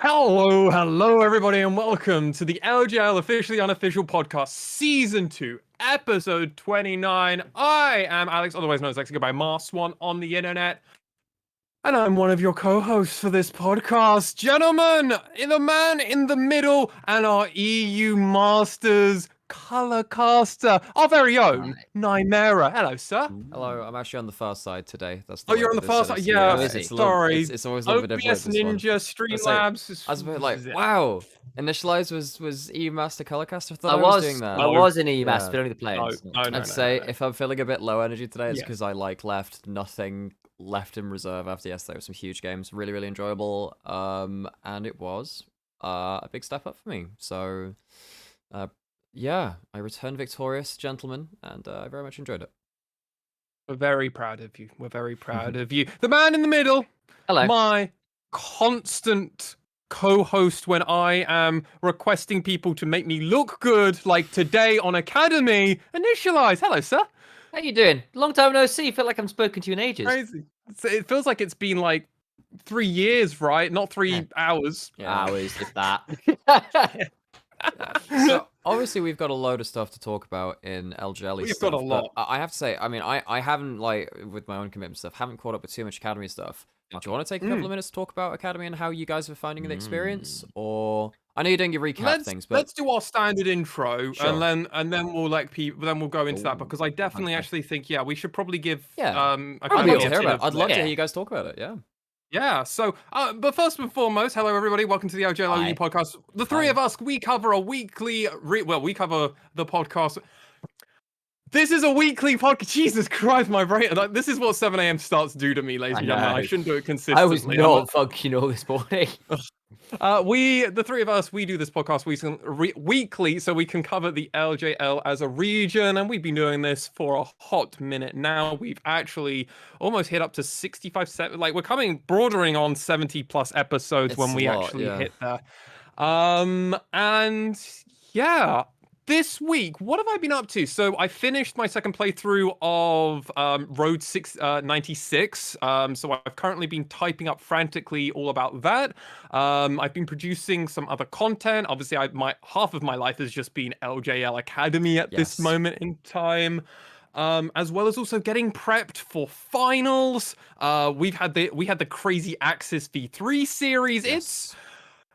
Hello, everybody, and welcome to the LJL Officially Unofficial Podcast, Season 2, Episode 29. I am Alex, otherwise known as Lexico by MaskedSwan on the internet, and I'm one of your co-hosts for this podcast. Gentlemen, the man in the middle, and our EU Masters color caster, our very own Nymaera. Hello, sir. Hello, I'm actually on the far side today. That's the Oh, way you're on that the this far is. side? Yeah, Yeah, it's sorry. it's always a little bit different OBS with this one. Ninja, I was a bit like, wow, Initialize was EU Master Colorcaster. I thought I was doing that. I was in EU Yeah. Master, but only the players. I'd say if I'm feeling a bit low energy today, it's Yes. because I left nothing left in reserve after yesterday with some huge games. Really, really enjoyable. And it was a big step up for me. So, yeah, I returned victorious, gentlemen, and I very much enjoyed it. We're very proud of you. We're very proud of you. The man in the middle. Hello. My constant co-host when I am requesting people to make me look good, like today on Academy. Initia1ise. Hello, sir. How you doing? Long time no see. Feel like I haven't spoken to you in ages. Crazy. It feels like it's been like 3 years, right? Not 3 hours. Yeah. Hours, if that. So obviously we've got a load of stuff to talk about in LJL. We've stuff, got a lot. I have to say, I mean, I haven't with my own commitment stuff, haven't caught up with too much Academy stuff. Do you want to take a couple of minutes to talk about Academy and how you guys are finding the experience? Or I know you're doing your recap things, but let's do our standard intro Sure. and then we'll let people we'll go into that because I definitely actually think we should probably give Yeah. Academy I'd love to a hear bit about of- it. I'd love to hear you guys talk about it. Yeah. Yeah, so, but first and foremost, hello everybody, welcome to the LJL Hi. Podcast. The three of us, we cover a weekly, we cover the podcast. This is a weekly podcast. Jesus Christ, my brain, like, this is what 7 a.m. starts do to me, ladies and gentlemen. I shouldn't do it consistently. I was not functional this morning. The three of us, we do this podcast weekly so we can cover the LJL as a region, and we've been doing this for a hot minute now. We've actually almost hit up to 65, like we're bordering on 70 plus episodes It's when we a lot, actually yeah. hit there. And yeah, this week, what have I been up to? So I finished my second playthrough of Road 96. So I've currently been typing up frantically all about that. I've been producing some other content. Obviously, half of my life has just been LJL Academy at this Yes. moment in time. As well as also getting prepped for finals. We had the crazy Axis V3 series. Yes.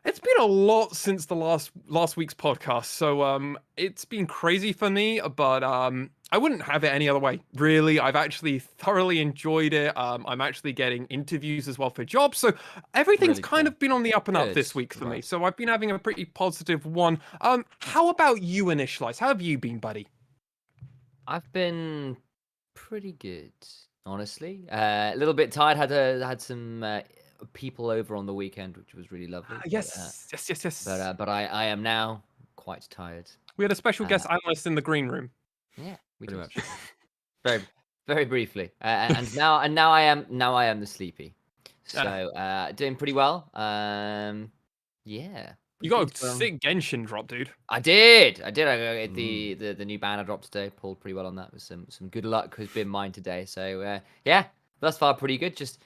It's been a lot since the last week's podcast, so it's been crazy for me, but I wouldn't have it any other way, really. I've actually thoroughly enjoyed it. I'm actually getting interviews as well for jobs, so everything's Really kind cool. of been on the up and up Good. this week for me. Right. So I've been having a pretty positive one. How about you, Initia1ise? How have you been, buddy? I've been pretty good, honestly. A little bit tired. Had some people over on the weekend, which was really lovely. Yes. But I am now quite tired. We had a special guest analyst in the green room. Yeah, we Pretty did. much. very very briefly. And now I am the sleepy. So doing pretty well. Yeah. You got a sick Genshin drop, dude. I did. I got the new banner drop today. Pulled pretty well on that. With some good luck has been mine today. So yeah, thus far pretty good. Just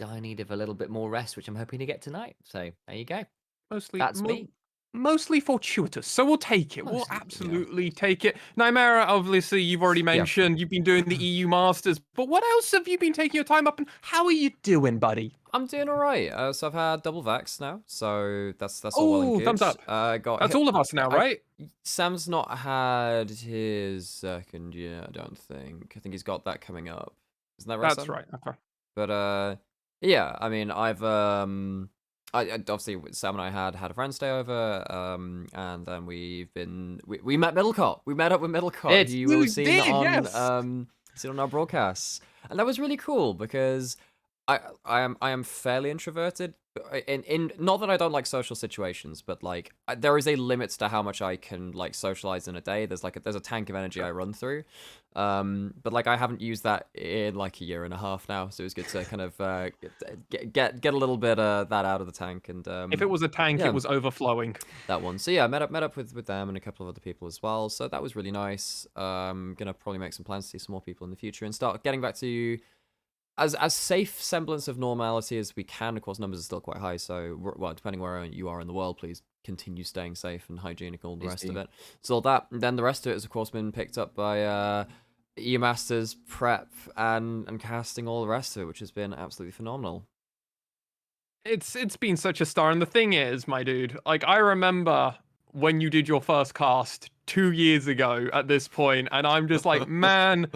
in need of a little bit more rest, which I'm hoping to get tonight. So there you go. That's me. Mostly fortuitous, so we'll take it. We'll Mostly, absolutely take it. Nymaera, obviously, you've already mentioned you've been doing the EU Masters, but what else have you been taking your time up and how are you doing, buddy? I'm doing all right. So I've had double vax now, so that's all well and Oh, good. thumbs up. That's all of us now, right? Sam's not had his second yet, I don't think. I think he's got that coming up. Isn't that right? That's Sam? right. Okay. But yeah, I mean, I obviously Sam and I had a friend stay over, and then we met Middlecott. We met up with Middlecott. You will see seen on our broadcasts, and that was really cool because I am fairly introverted. In not that I don't like social situations, but like there is a limit to how much I can like socialize in a day. There's a tank of energy I run through, but like I haven't used that in like a year and a half now, so it was good to kind of get a little bit of that out of the tank. And if it was a tank, it was overflowing. That one. So yeah, met up with them and a couple of other people as well. So that was really nice. Gonna probably make some plans to see some more people in the future and start getting back to as safe semblance of normality as we can. Of course, numbers are still quite high, so well, depending where you are in the world, please continue staying safe and hygienic, all the rest of it. So that, and then the rest of it has of course been picked up by E-Masters, prep, and casting, all the rest of it, which has been absolutely phenomenal. It's been such a star, and the thing is, my dude, like I remember when you did your first cast 2 years ago at this point, and I'm just like, man,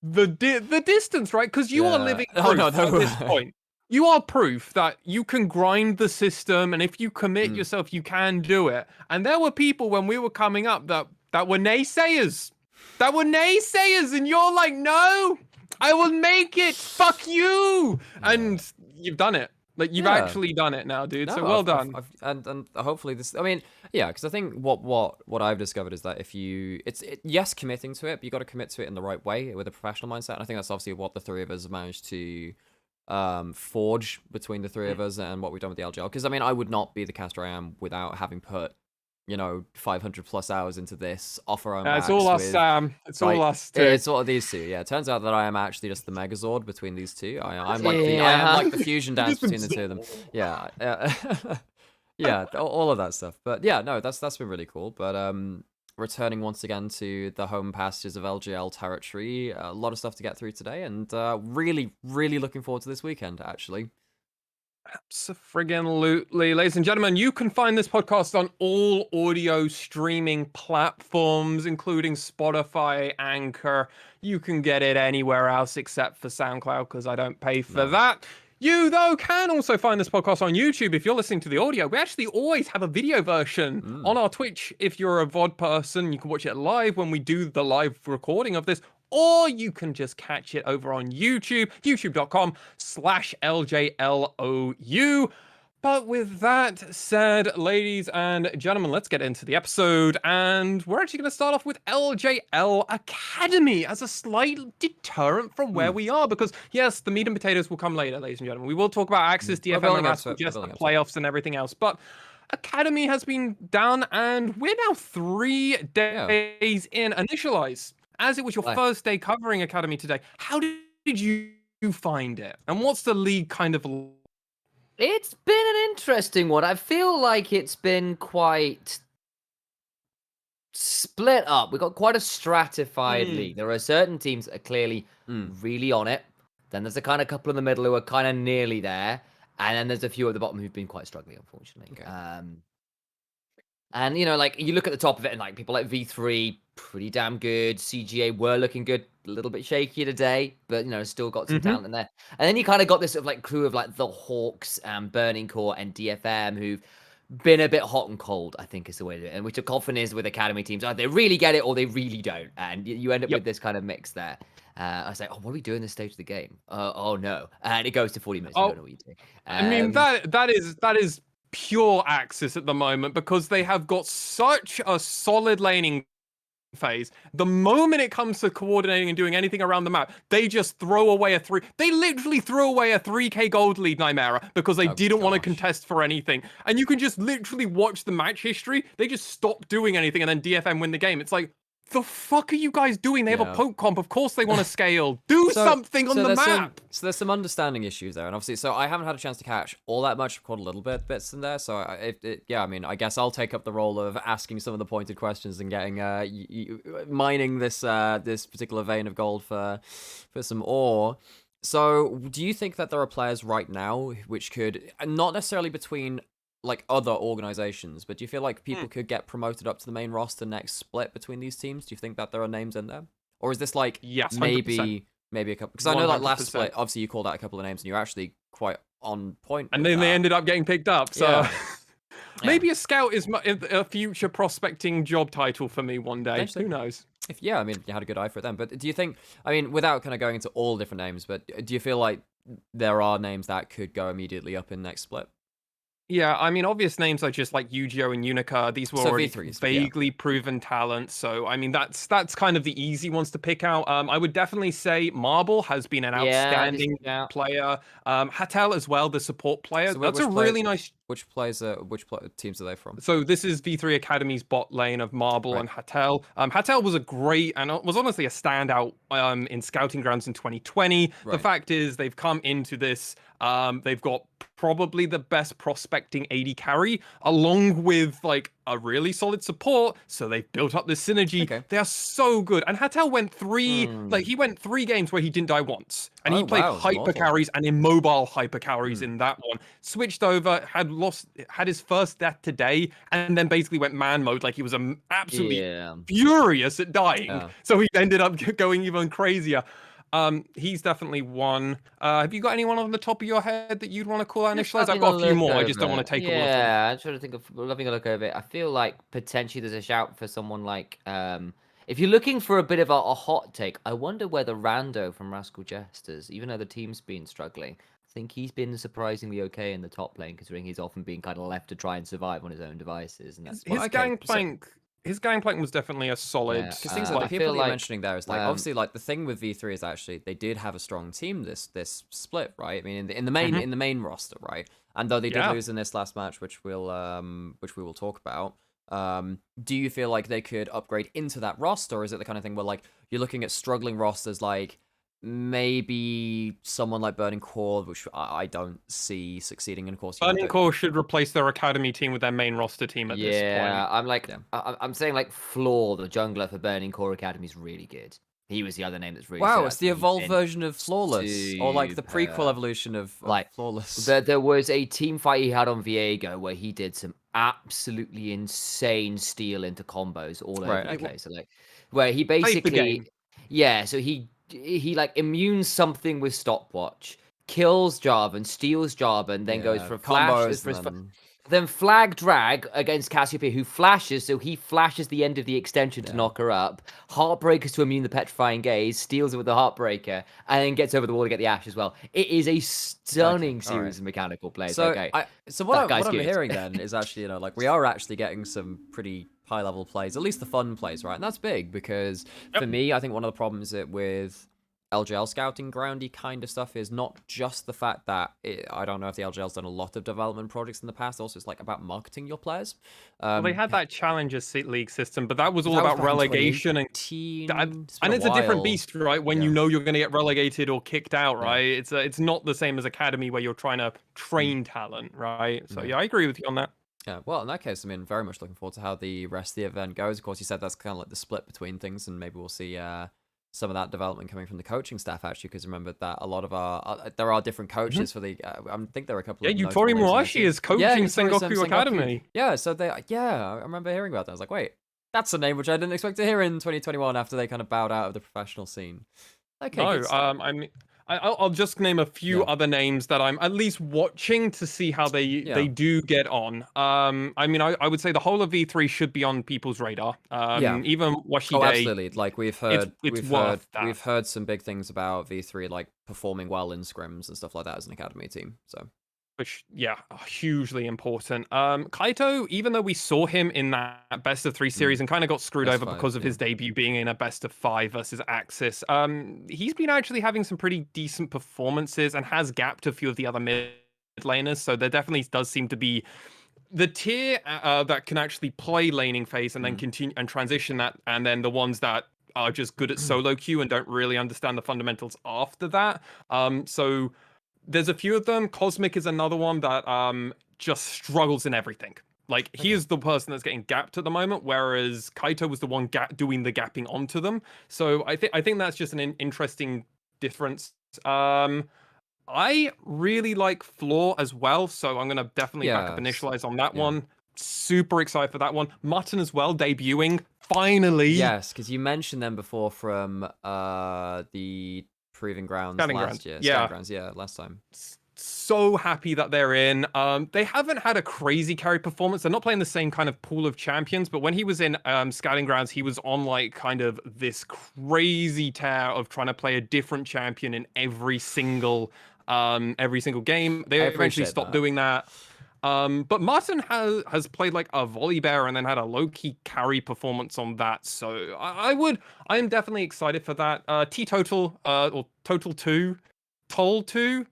the distance, right? Because you are living proof at this point. You are proof that you can grind the system, and if you commit yourself, you can do it. And there were people when we were coming up that were naysayers. That were naysayers, and you're like, no, I will make it. Fuck you. And you've done it. Like, you've actually done it now, dude. So well done. And hopefully this, I mean, yeah, because I think what I've discovered is that if you, yes, committing to it, but you got to commit to it in the right way with a professional mindset. And I think that's obviously what the three of us have managed to forge between the three of us and what we've done with the LJL. Because I mean, I would not be the caster I am without having put, 500 plus hours into this, off our own backs. It's all us, Sam. It's all us too. It's all of these two. Yeah, it turns out that I am actually just the Megazord between these two. I am like the fusion dance between the two of them. Yeah, yeah, all of that stuff. But yeah, no, that's been really cool. But returning once again to the home pastures of LJL territory, a lot of stuff to get through today, and really, really looking forward to this weekend, actually. Absolutely. Ladies and gentlemen, you can find this podcast on all audio streaming platforms, including Spotify, Anchor. You can get it anywhere else except for SoundCloud, because I don't pay for that. You, though, can also find this podcast on YouTube if you're listening to the audio. We actually always have a video version on our Twitch. If you're a VOD person, you can watch it live when we do the live recording of this. Or you can just catch it over on YouTube, youtube.com/LJLOU. But with that said, ladies and gentlemen, let's get into the episode. And we're actually going to start off with LJL Academy as a slight deterrent from where we are. Because, yes, the meat and potatoes will come later, ladies and gentlemen. We will talk about Axis, DFM, and Rascal, just the playoffs and everything else. But Academy has been done, and we're now 3 days in. Initia1ise, as it was your first day covering Academy today, how did you find it? And what's the league kind of? It's been an interesting one. I feel like it's been quite split up. We've got quite a stratified league. There are certain teams that are clearly really on it. Then there's a kind of couple in the middle who are kind of nearly there. And then there's a few at the bottom who've been quite struggling, unfortunately. Okay. And, like, you look at the top of it, and, like, people like V3, pretty damn good. CGA were looking good, a little bit shaky today, but, still got some talent in there. And then you kind of got this sort of, like, crew of, like, the Hawks, Burning Core, and DFM, who've been a bit hot and cold, I think is the way to do it. And which often is with Academy teams. They really get it or they really don't. And you end up with this kind of mix there. I was like, what are we doing this stage of the game? Oh, no. And it goes to 40 minutes. You don't know what you're doing. I mean, that is pure Axis at the moment, because they have got such a solid laning phase. The moment it comes to coordinating and doing anything around the map, they just throw away they literally threw away a 3k gold lead, Nymaera, because they didn't want to contest for anything. And you can just literally watch the match history. They just stop doing anything, and then DFM win the game. It's like, the fuck are you guys doing? They have a poke comp. Of course they want to scale. Do something on the map. So there's some understanding issues there. And obviously, so I haven't had a chance to catch all that much. I've caught a little bits in there. So I mean, I guess I'll take up the role of asking some of the pointed questions and getting, mining this particular vein of gold for some ore. So do you think that there are players right now which could, not necessarily between like other organizations, but do you feel like people could get promoted up to the main roster next split between these teams? Do you think that there are names in there, or is this like maybe a couple? Because I know that last split, obviously you called out a couple of names and you're actually quite on point. And then they ended up getting picked up. So maybe a scout is a future prospecting job title for me one day. Who knows? I mean, you had a good eye for it then. But do you think? I mean, without kind of going into all different names, but do you feel like there are names that could go immediately up in next split? Yeah, I mean, obvious names are just like Yu-Gi-Oh and Unica. These were already vaguely proven talents. So, I mean, that's kind of the easy ones to pick out. I would definitely say Marble has been an outstanding player. Hatel as well, the support player. So that's a really nice Which teams are they from? So this is V3 Academy's bot lane of Marble Right. and Hatel. Hatel was a great and was honestly a standout in Scouting Grounds in 2020. The Right. fact is they've come into this. They've got probably the best prospecting AD carry, along with like a really solid support. So they've built up this synergy. Okay. They are so good. And Hatel went he went 3 games where he didn't die once, and he played hyper immortal. carries and immobile hyper carries in that one. Switched over, had his first death today, and then basically went man mode. Like he was absolutely furious at dying. Yeah. So he ended up going even crazier. He's definitely one. Have you got anyone on the top of your head that you'd want to call out initialize? I've got a few more. I just don't want to take all of them. Yeah, I'm trying to think of having a look over it. I feel like potentially there's a shout for someone like if you're looking for a bit of a hot take, I wonder whether Rando from Rascal Jesters, even though the team's been struggling, I think he's been surprisingly okay in the top lane, considering he's often been kind of left to try and survive on his own devices. And that's His gangplank was definitely a solid. Because things like the people that you're mentioning there is like obviously like the thing with V3 is actually they did have a strong team this split, right? I mean in the main roster, right? And though they did lose in this last match, which we will talk about. Do you feel like they could upgrade into that roster, or is it the kind of thing where like you're looking at struggling rosters like maybe someone like Burning Core, which I don't see succeeding, and of course Burning Core should replace their academy team with their main roster team at this point. Yeah, I'm saying like Floor, the jungler for Burning Core Academy, is really good. He was the other name that's really it's the evolved version of Flawless, or like the prequel evolution of Flawless. There was a team fight he had on Viego where he did some absolutely insane steal into combos all over the place. So like where he basically so he like immunes something with stopwatch, kills Jarvan, steals Jarvan, then goes for flash, then flag drag against Cassiopeia, who flashes, so he flashes the end of the extension to knock her up. Heartbreakers to immune the petrifying gaze, steals it with the Heartbreaker, and then gets over the wall to get the Ash as well. It is a stunning series of mechanical plays. So, what I'm hearing then is actually, like we are actually getting some pretty high level plays, at least the fun plays, right? And that's big because for me, I think one of the problems with LJL scouting groundy kind of stuff is not just the fact that I don't know if the LJL's done a lot of development projects in the past. Also, it's like about marketing your players. Well, they had that Challengers League system, but that was all about relegation and it's a different beast, right? When you know you're going to get relegated or kicked out, right? It's not the same as Academy where you're trying to train talent, right? So yeah, I agree with you on that. Yeah, well, in that case, I mean, very much looking forward to how the rest of the event goes. Of course, you said that's kind of like the split between things, and maybe we'll see some of that development coming from the coaching staff, actually, because remember that a lot of there are different coaches for the I think there are a couple of Yutori Muashi is coaching Sengoku Academy. Yeah, so I remember hearing about that. I was like, wait, that's a name which I didn't expect to hear in 2021 after they kind of bowed out of the professional scene. Okay. No, I'll just name a few other names that I'm at least watching to see how they do get on. I mean, I would say the whole of V3 should be on people's radar. Even Washide. Oh, absolutely. Like we've heard some big things about V3 like performing well in scrims and stuff like that as an academy team. So. Which, hugely important. Kaito, even though we saw him in that best of 3 series and kind of got screwed over because of his debut being in a best of 5 versus Axis, he's been actually having some pretty decent performances and has gapped a few of the other mid laners. So there definitely does seem to be the tier that can actually play laning phase and then continue and transition that, and then the ones that are just good at solo queue and don't really understand the fundamentals after that. So there's a few of them. Cosmic is another one that just struggles in everything. Like, he is the person that's getting gapped at the moment, whereas Kaito was the one doing the gapping onto them. So I think that's just an interesting difference. I really like Floor as well, so I'm going to definitely back up Initialize on that one. Super excited for that one. Mutton as well, debuting, finally. Yes, because you mentioned them before from the Proving Grounds last year. Last time. So happy that they're in. They haven't had a crazy carry performance. They're not playing the same kind of pool of champions, but when he was in Scouting Grounds, he was on like kind of this crazy tear of trying to play a different champion in every single game. They eventually stopped doing that. But Martin has played like a volley bear and then had a low-key carry performance on that. So I am definitely excited for that. T-Total, or Total 2, Toll 2,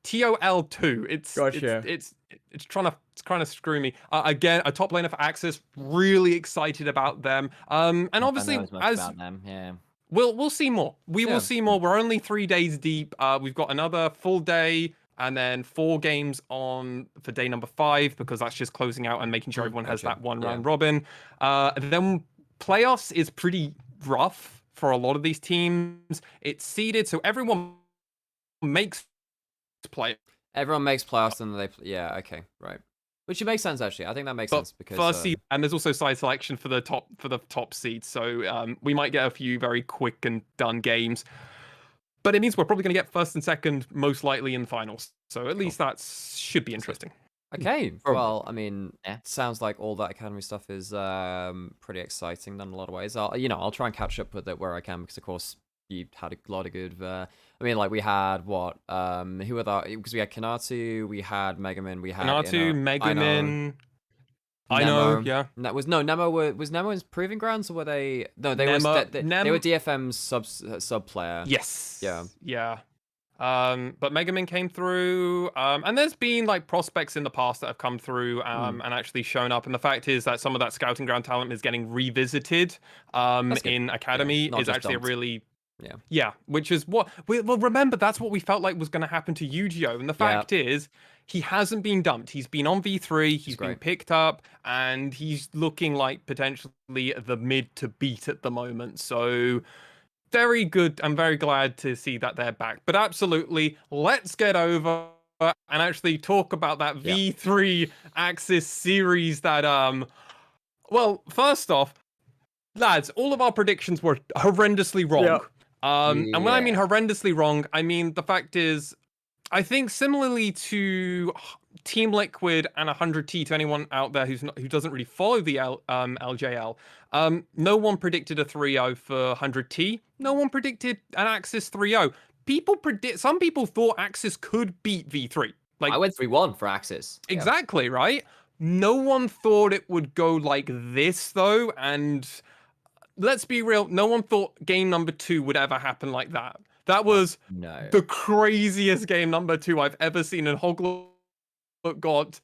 TOL2. it's trying to screw me. Again, a top laner for Axis. Really excited about them. And I don't obviously, know as much as about them. Yeah. we'll see more. We Yeah. will see more. We're only 3 days deep. We've got another full day and then 4 games on for day number 5 because that's just closing out and making sure everyone has Gotcha. that one Yeah. round robin. Then playoffs is pretty rough for a lot of these teams. It's seeded, so everyone makes play. Everyone makes playoffs and yeah, okay, right. Which makes sense actually. I think that makes sense because First seed, and there's also side selection for the top seed. So we might get a few very quick and done games. But it means we're probably going to get first and second, most likely in the finals. So at least that should be interesting. Okay, Probably. well, I mean, Yeah. sounds like all that academy stuff is pretty exciting in a lot of ways. I'll try and catch up with it where I can because, of course, you had a lot of good. I mean, like we had what? Who were that? Because we had Kanatu, we had Megamin, we had Kanatu, Megamin. I know, yeah. That was Nemo. Was Nemo in Proving Grounds or were they? No, they were DFM's sub player. Yes. Yeah. But Megamin came through, and there's been like prospects in the past that have come through and actually shown up. And the fact is that some of that scouting ground talent is getting revisited in Academy is actually dumped. a really which is what well remember that's what we felt like was going to happen to Yu-Gi-Oh! And the fact is he hasn't been dumped. He's been on V3, he's been picked up, and he's looking like potentially the mid to beat at the moment. So very good. I'm very glad to see that they're back. But absolutely, let's get over and actually talk about that V3 Axis series that well, first off, lads, all of our predictions were horrendously wrong. And when I mean horrendously wrong, I mean the fact is I think similarly to Team Liquid and 100T, to anyone out there who doesn't really follow the LJL, no one predicted a 3-0 for 100T. No one predicted an Axis 3-0. Some people thought Axis could beat V3. Like I went 3-1 for Axis. Exactly, right? No one thought it would go like this though, and let's be real, no one thought game number 2 would ever happen like that. That was the craziest game number 2 I've ever seen, and Hoglet got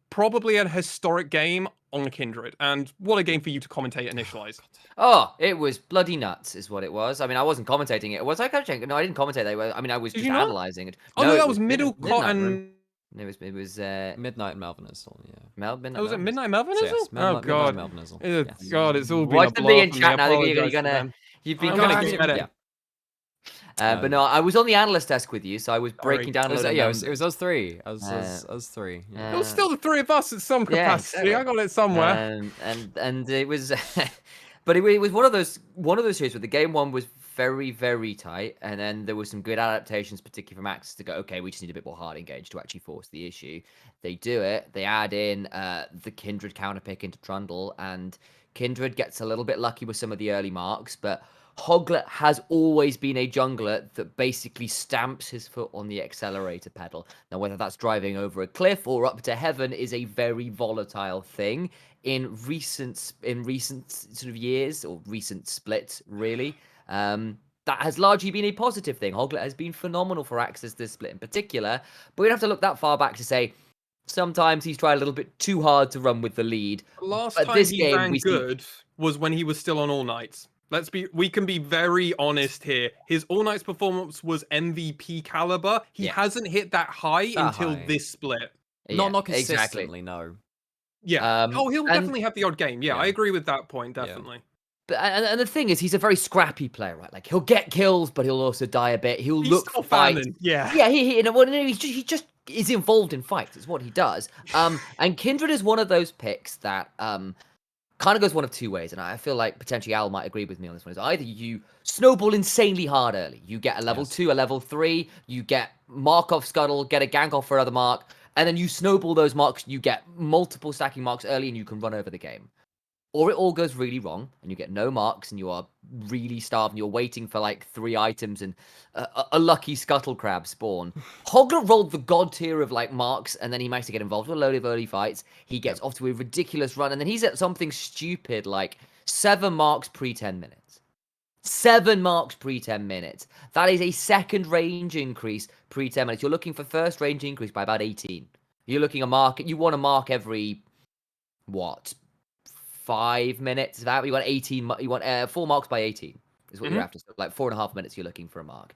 probably a historic game on Kindred. And what a game for you to commentate Initialize. Oh, it was bloody nuts, is what it was. I mean, I wasn't commentating it. Was I coaching? No, I didn't commentate that. I mean, I was just analyzing it. Oh, no, that was Middlecott and... It was Midnight and Malvinizzle, Midnight. Was it Midnight Malvinizzle? Yes, oh god, Malvinizzle. God, it's all been Watch the in chat now. You've been gonna but no, I was on the analyst desk with you, so I was breaking down a lot of it was us three. Us three. It was still the 3 of us at some capacity. Exactly. I got it somewhere. And it was, but it was one of those series where the game 1 was very, very tight, and then there were some good adaptations, particularly from Axis, to go, okay, we just need a bit more hard engage to actually force the issue. They do it. They add in the Kindred counterpick into Trundle, and Kindred gets a little bit lucky with some of the early marks, but Hoglet has always been a jungler that basically stamps his foot on the accelerator pedal. Now, whether that's driving over a cliff or up to heaven is a very volatile thing in recent sort of years, or recent splits, really. That has largely been a positive thing. Hoglet has been phenomenal for Axis this split in particular, but we don't have to look that far back to say sometimes he's tried a little bit too hard to run with the lead. Last time he ran good was when he was still on All Nights. We can be very honest here. His All Nights performance was MVP caliber. He hasn't hit that high until this split. Not consistently, no. Yeah. He'll definitely have the odd game. Yeah, I agree with that point, definitely. But and the thing is, he's a very scrappy player, right? Like he'll get kills, but he'll also die a bit. He'll look for fights. Yeah. He just is involved in fights. It's what he does. And Kindred is one of those picks that kind of goes one of two ways, and I feel like potentially Al might agree with me on this one. Is either you snowball insanely hard early, you get a level 2, a level 3, you get mark off scuttle, get a gank off for another mark, and then you snowball those marks, you get multiple stacking marks early, and you can run over the game. Or it all goes really wrong, and you get no marks, and you are really starved, and you're waiting for like 3 items, and a lucky scuttle crab spawn. Hoglet rolled the god tier of like marks, and then he managed to get involved with a load of early fights. He gets off to a ridiculous run, and then he's at something stupid like 7 marks pre-10 minutes. 7 marks pre-10 minutes. That is a second range increase pre-10 minutes. You're looking for first range increase by about 18. You're looking a mark. You want to mark every what 5 minutes? That you want 18. You want 4 marks by 18 is what you're after. So like 4.5 minutes. You're looking for a mark.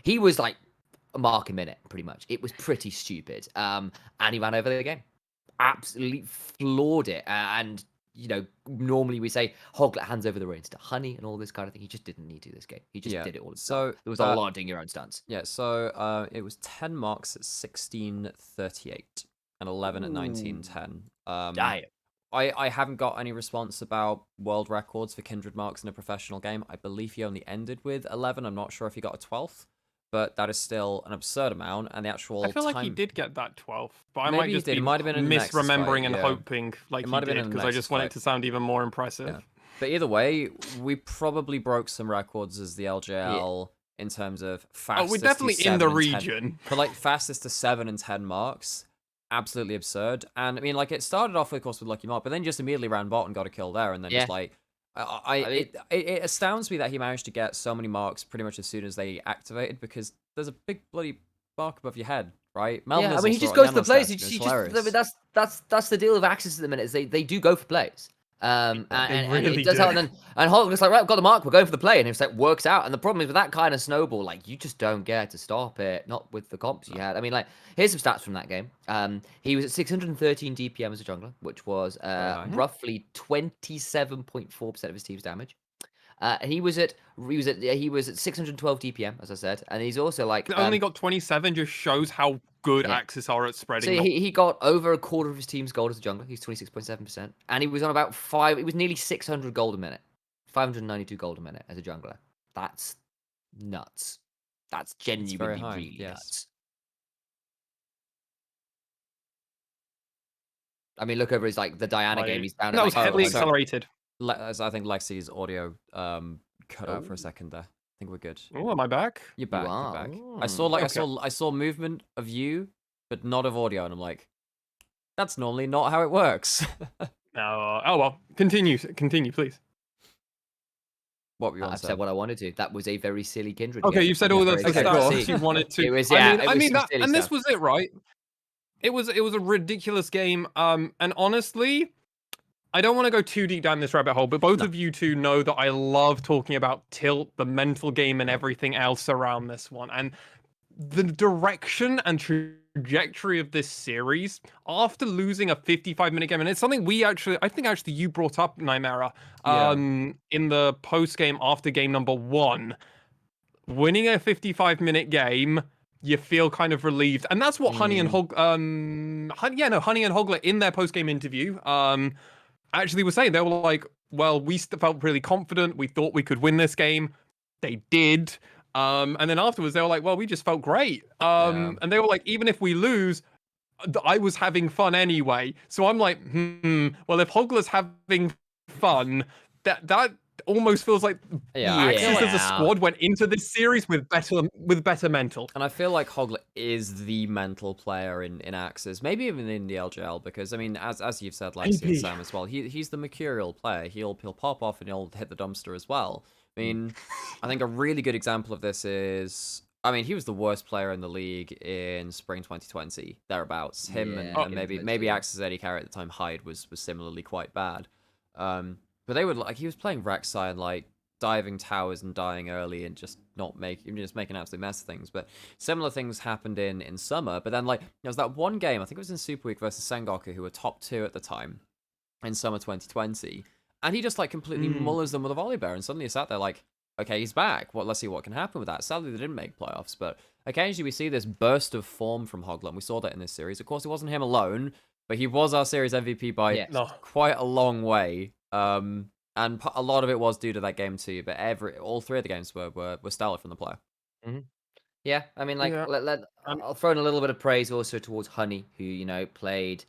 He was like a mark a minute, pretty much. It was pretty stupid. And he ran over the game. Absolutely floored it. And normally we say Hoglet hands over the reins to Honey and all this kind of thing. He just didn't need to this game. He just did it all himself. There was a lot of doing your own stunts. Yeah, so it was 10 marks at 16:38 and 11 at 19:10. Damn. I haven't got any response about world records for kindred marks in a professional game. I believe he only ended with 11. I'm not sure if he got a 12th, but that is still an absurd amount. And the actual I feel like he did get that 12th, but I Maybe might just he did. be It might have been in the Nexus misremembering fight, and yeah. hoping like It he might have been did in the because I just Nexus want fight. it to sound even more impressive. Yeah. But either way, we probably broke some records as the LJL in terms of fastest. Oh, we're definitely to in the 7 and 10 region. for like fastest to 7 and 10 marks. Absolutely absurd. And I mean, like, it started off, of course, with Lucky Mark, but then just immediately ran bot and got a kill there, and then just like, it astounds me that he managed to get so many marks pretty much as soon as they activated, because there's a big bloody mark above your head, right? Melvin Yeah, is I mean, he also just goes on for the plays. stats, He it's just, I hilarious. mean, that's the deal with Axis at the minute. Is they do go for plays. And really it does do. help. And Hoglet's like, right, I've got the mark. We're going for the play, and it's like works out. And the problem is with that kind of snowball, like you just don't get to stop it. Not with the comps you had. I mean, like here's some stats from that game. He was at 613 DPM as a jungler, which was roughly 27.4% of his team's damage. He was at 612 DPM, as I said, and he's also like Only got 27. Just shows how good Axis are at spreading. So he got over a quarter of his team's gold as a jungler. He's 26.7%, and he was on about 5. It was nearly 600 gold a minute, 592 gold a minute as a jungler. That's nuts. That's genuinely high, really yes. nuts. I mean, look over his the Diana game. He's down. That was heavily sorry. accelerated. I think Lexi's audio cut out for a second there. I think we're good. Oh, am I back? You're back. You You're are. back. Ooh. I saw Okay. I saw movement of you, but not of audio, and I'm like, that's normally not how it works. Oh well. Continue, please. What were you on? I've said what I wanted to. That was a very silly kindred. Okay, game. you've said That all was those very stats silly. you wanted to. It was, I it was mean some that, silly and this stuff. was it, right? It was a ridiculous game. And honestly, I don't want to go too deep down this rabbit hole, but both of you two know that I love talking about tilt, the mental game, and everything else around this one. And the direction and trajectory of this series after losing a 55-minute game, and it's something I think you brought up, Nymaera, in the post game after game number 1. Winning a 55-minute game, you feel kind of relieved, and that's what Honey and Hoglet in their post game interview actually were saying. They were like, well, we felt really confident. We thought we could win this game. They did. And then afterwards, they were like, well, we just felt great. And they were like, even if we lose, I was having fun anyway. So I'm like, well, if Hoglet's having fun, that almost feels like Axis as a squad went into this series with better mental. And I feel like Hoglet is the mental player in Axis, maybe even in the LJL, because I mean, as you've said, Lexi and Sam as well, he's the mercurial player. He'll pop off and he'll hit the dumpster as well. I mean, I think a really good example of this is, I mean, he was the worst player in the league in spring 2020, thereabouts. Him and maybe Axis Eddie carry at the time, Hyde was similarly quite bad. But they would he was playing Rek'Sai and like diving towers and dying early and just making an absolute mess of things. But similar things happened in summer. But then like there was that one game, I think it was in Super Week versus Sengoku, who were top 2 at the time in summer 2020. And he just like completely mullers them with a volley bear, and suddenly you sat there like, okay, he's back. Let's see what can happen with that. Sadly, they didn't make playoffs, but occasionally we see this burst of form from Hoglet, and we saw that in this series. Of course, it wasn't him alone, but he was our series MVP by quite a long way. And a lot of it was due to that game too. But all 3 of the games were stellar from the player. Mm-hmm. Yeah, I mean, like, I'll throw in a little bit of praise also towards Honey, who played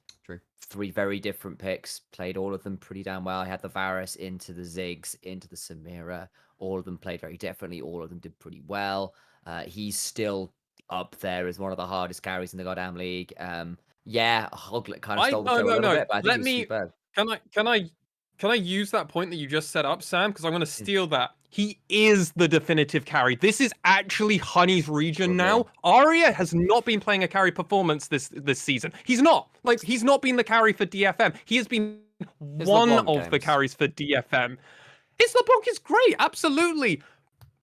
3 very different picks, played all of them pretty damn well. I had the Varus into the Ziggs, into the Samira. All of them played very differently. All of them did pretty well. He's still up there as one of the hardest carries in the goddamn league. Hoglet kind of stole the show a little bit, but I think he was superb. Can I Can I use that point that you just set up, Sam? Because I'm going to steal that. He is the definitive carry. This is actually Honey's region now. Arya has not been playing a carry performance this season. He's not. Like, he's not been the carry for DFM. He has been one of the carries for DFM. His LeBlanc is great, absolutely.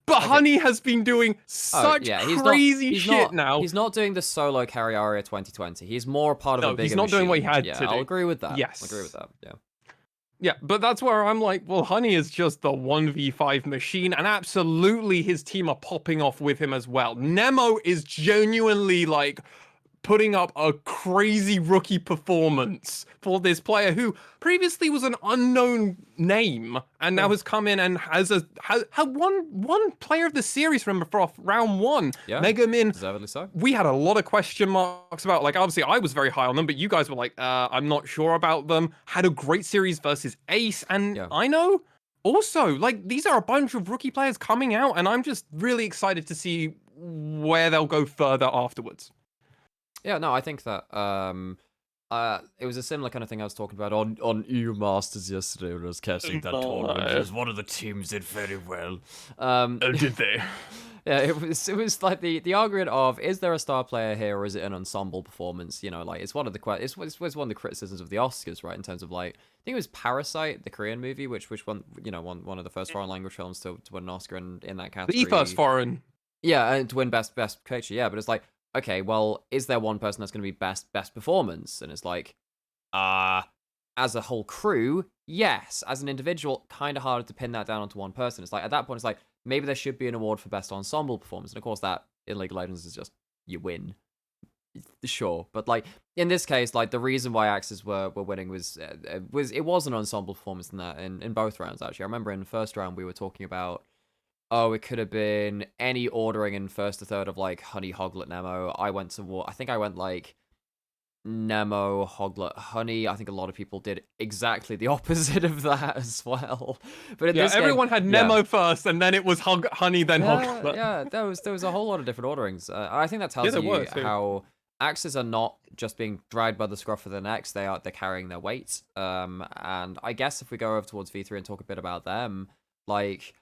But Honey has been doing such crazy shit now. He's not doing the solo carry Arya 2020. He's more part of a bigger he's not machine. doing what he had to do. I'll agree with that. Yes. I'll agree with that, yeah. Yeah, but that's where I'm like, well, Honey is just the 1v5 machine, and absolutely his team are popping off with him as well. Nemo is genuinely, like, putting up a crazy rookie performance for this player who previously was an unknown name and now has come in and has one player of the series from off round one. Yeah, Mega Min, deservedly so. We had a lot of question marks about, like, obviously I was very high on them, but you guys were like, I'm not sure about them. Had a great series versus Ace, and I know also, like, these are a bunch of rookie players coming out, and I'm just really excited to see where they'll go further afterwards. Yeah, no, I think that it was a similar kind of thing I was talking about on EU Masters yesterday when I was casting that tournament. Because one of the teams did very well. Did they? Yeah, it was like the argument of, is there a star player here or is it an ensemble performance? You know, like, it's one of the it's one of the criticisms of the Oscars, right? In terms of, like, I think it was Parasite, the Korean movie, which won, you know, one of the first foreign language films to win an Oscar in that category. The first foreign. Yeah, and to win best picture. Yeah, but it's like, okay, well, is there one person that's going to be best performance? And it's like, as a whole crew, yes. As an individual, kind of harder to pin that down onto one person. It's like, at that point, it's like, maybe there should be an award for best ensemble performance. And of course, that in League of Legends is just, you win. Sure. But, like, in this case, like, the reason why Axes were winning was it was an ensemble performance in that, in both rounds, actually. I remember in the first round, we were talking about, it could have been any ordering in first to third of, like, Honey, Hoglet, Nemo. I think I went, like, Nemo, Hoglet, Honey. I think a lot of people did exactly the opposite of that as well. But in this everyone game, had Nemo first, and then it was Honey, then Hoglet. Yeah, there was a whole lot of different orderings. I think that tells you how Axes are not just being dragged by the scruff of their necks. They're carrying their weight. And I guess if we go over towards V3 and talk a bit about them, like,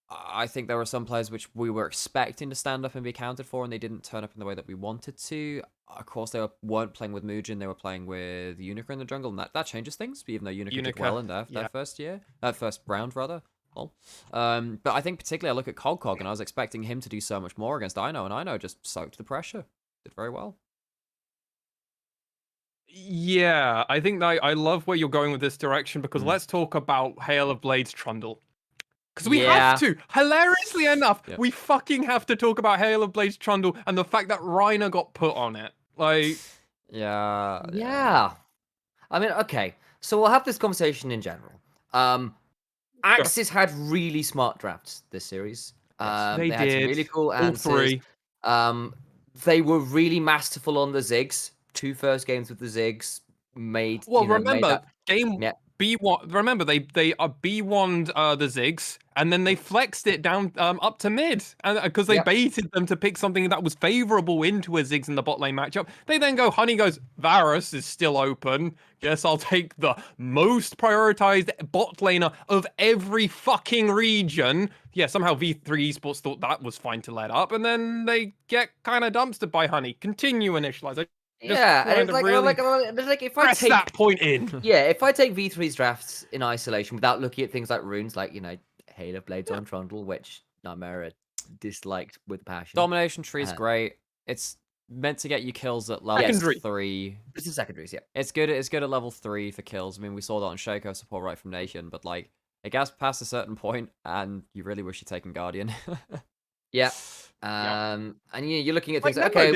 I think there were some players which we were expecting to stand up and be accounted for, and they didn't turn up in the way that we wanted to. Of course, they weren't playing with Muujin, they were playing with Unica in the jungle, and that changes things, even though Unica did well in their first round, rather. Well, but I think particularly I look at Cog, and I was expecting him to do so much more against Ino, and Ino just soaked the pressure. Did very well. Yeah, I think that I love where you're going with this direction, because let's talk about Hail of Blades Trundle. Because we have to. Hilariously enough, we fucking have to talk about Hail of Blades Trundle and the fact that Reiner got put on it. Like, yeah. I mean, okay. So we'll have this conversation in general. Axis had really smart drafts this series. They had some did. really cool answers. All 3. They were really masterful on the Ziggs. 2 first games with the Ziggs made. Well, remember, game B1. Remember, they B1'd the Ziggs, and then they flexed it down up to mid, and because they baited them to pick something that was favorable into a Ziggs in the bot lane matchup. They then go, Honey goes, Varus is still open. Guess I'll take the most prioritized bot laner of every fucking region. Yeah, somehow V3 Esports thought that was fine to let up, and then they get kind of dumpstered by Honey. Continue initialize. Yeah, and it's like if I take that point in. Yeah, if I take V3's drafts in isolation without looking at things like runes, like, you know, Hail of Blades on Trundle, which Nymaera disliked with passion. Domination tree is great. It's meant to get you kills at level 3. It's the secondaries, yeah. It's good at level 3 for kills. I mean, we saw that on Shaco support right from Nation, but, like, it gets past a certain point, and you really wish you'd taken Guardian. And you're looking at things like, okay,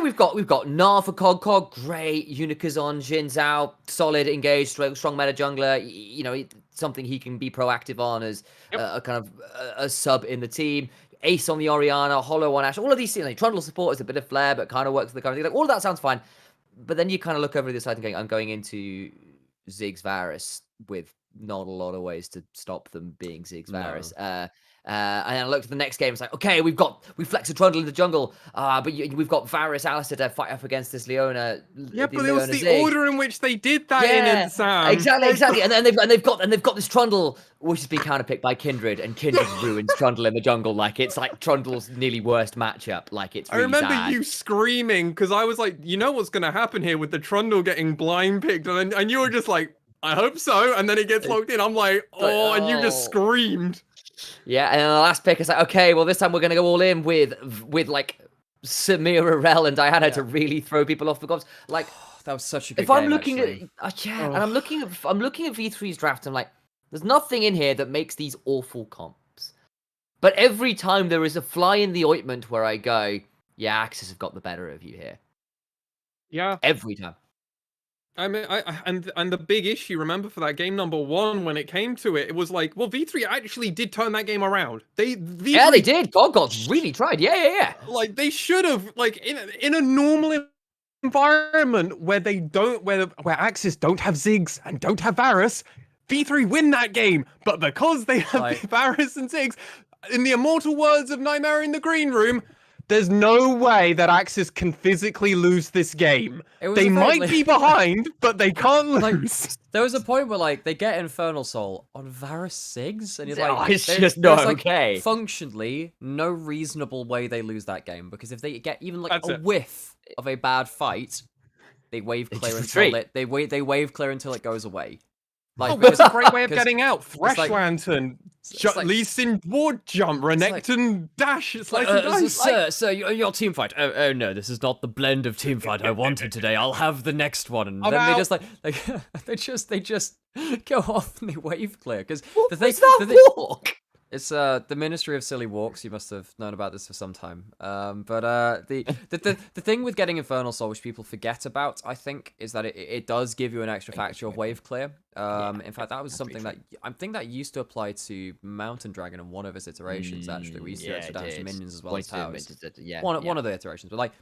we've got Gnar for Cog, great. Unica's on Jin Zhao, solid, engaged, strong meta jungler. You know, something he can be proactive on as a kind of a sub in the team. Ace on the Orianna, Hollow on Ashe. All of these things, like Trundle support is a bit of flair, but kind of works for the kind of thing. Like, all of that sounds fine. But then you kind of look over to the side and going, I'm going into Ziggs Varus with not a lot of ways to stop them being Ziggs Varus. And then I looked at the next game. It's like, okay, we flex a Trundle in the jungle, but we've got Varus Alistair to fight up against this Leona. Yeah, but it Leona was the Ziggs. order in which they did that in it, Sam. Exactly. And they've got this Trundle, which has been counterpicked by Kindred, and Kindred ruins Trundle in the jungle. Like, it's like Trundle's nearly worst matchup. Like, it's really I remember sad. you screaming because I was like, you know what's going to happen here with the Trundle getting blind picked, and you were just like, I hope so, and then it gets locked in. I'm like, oh, and you just screamed. Yeah, and then the last pick is like, okay, well, this time we're going to go all in with like Samira, Rel, and Diana to really throw people off the gloves. Like, that was such a good if game, I'm looking actually. and I'm looking at V3's draft, I'm like, there's nothing in here that makes these awful comps. But every time there is a fly in the ointment where I go, yeah, Axis have got the better of you here. Yeah. Every time. I mean, and the big issue, remember, for that game number 1, when it came to it, it was like, well, V3 actually did turn that game around. They did. God really tried. Yeah. Like, they should have, like, in a normal environment where they don't, where Axis don't have Ziggs and don't have Varus, V3 win that game. But because they have Varus and Ziggs, in the immortal words of Nymaera in the green room, there's no way that Axis can physically lose this game. They might be behind, but they can't lose. There was a point where they get Infernal Soul on Varus Ziggs, and you're like, it's just not okay. Functionally, no reasonable way they lose that game, because if they get even a whiff of a bad fight, they wave clear until they wave clear until it goes away. It's a great way of getting out. Thresh Lantern, Lee Sin Ward Jump, Renekton Dash. It's like, sir, your team fight. Oh no, this is not the blend of team fight I wanted today. I'll have the next one. And then they just they just go off and they wave clear because walk. It's the Ministry of Silly Walks. You must have known about this for some time. But the thing with getting Infernal Soul, which people forget about, I think, is that it does give you an extra factor of wave clear. In fact, that was something that I think that used to apply to Mountain Dragon in one of its iterations. Actually, we used to extra damage to minions as well as towers. One of the iterations, but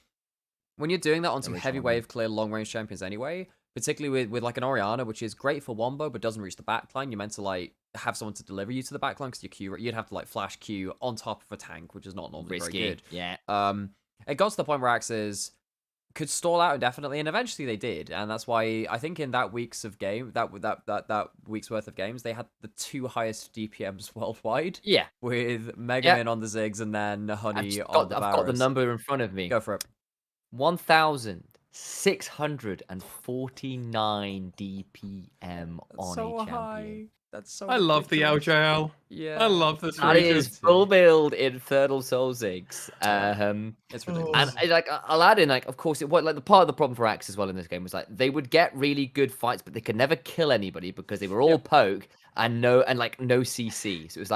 when you're doing that on some heavy wave clear long range champions anyway, particularly with an Orianna, which is great for wombo but doesn't reach the backline, you're meant to have someone to deliver you to the backline because your Q, you'd have to flash Q on top of a tank, which is not normally very good. Yeah. It got to the point where Axis could stall out indefinitely, and eventually they did, and that's why I think in that week's worth of games, they had the 2 highest DPMs worldwide. Yeah. With Mega Man on the Ziggs and then Honey on the Varus. I've got the number in front of me. Go for it. 1,649 DPM on a champion. That's so I love the LJL. Yeah. I love this. That is full build Infernal Soul Ziggs. It's ridiculous. And I'll add in of course the part of the problem for Axe as well in this game was they would get really good fights, but they could never kill anybody because they were all poke and no CC. So it was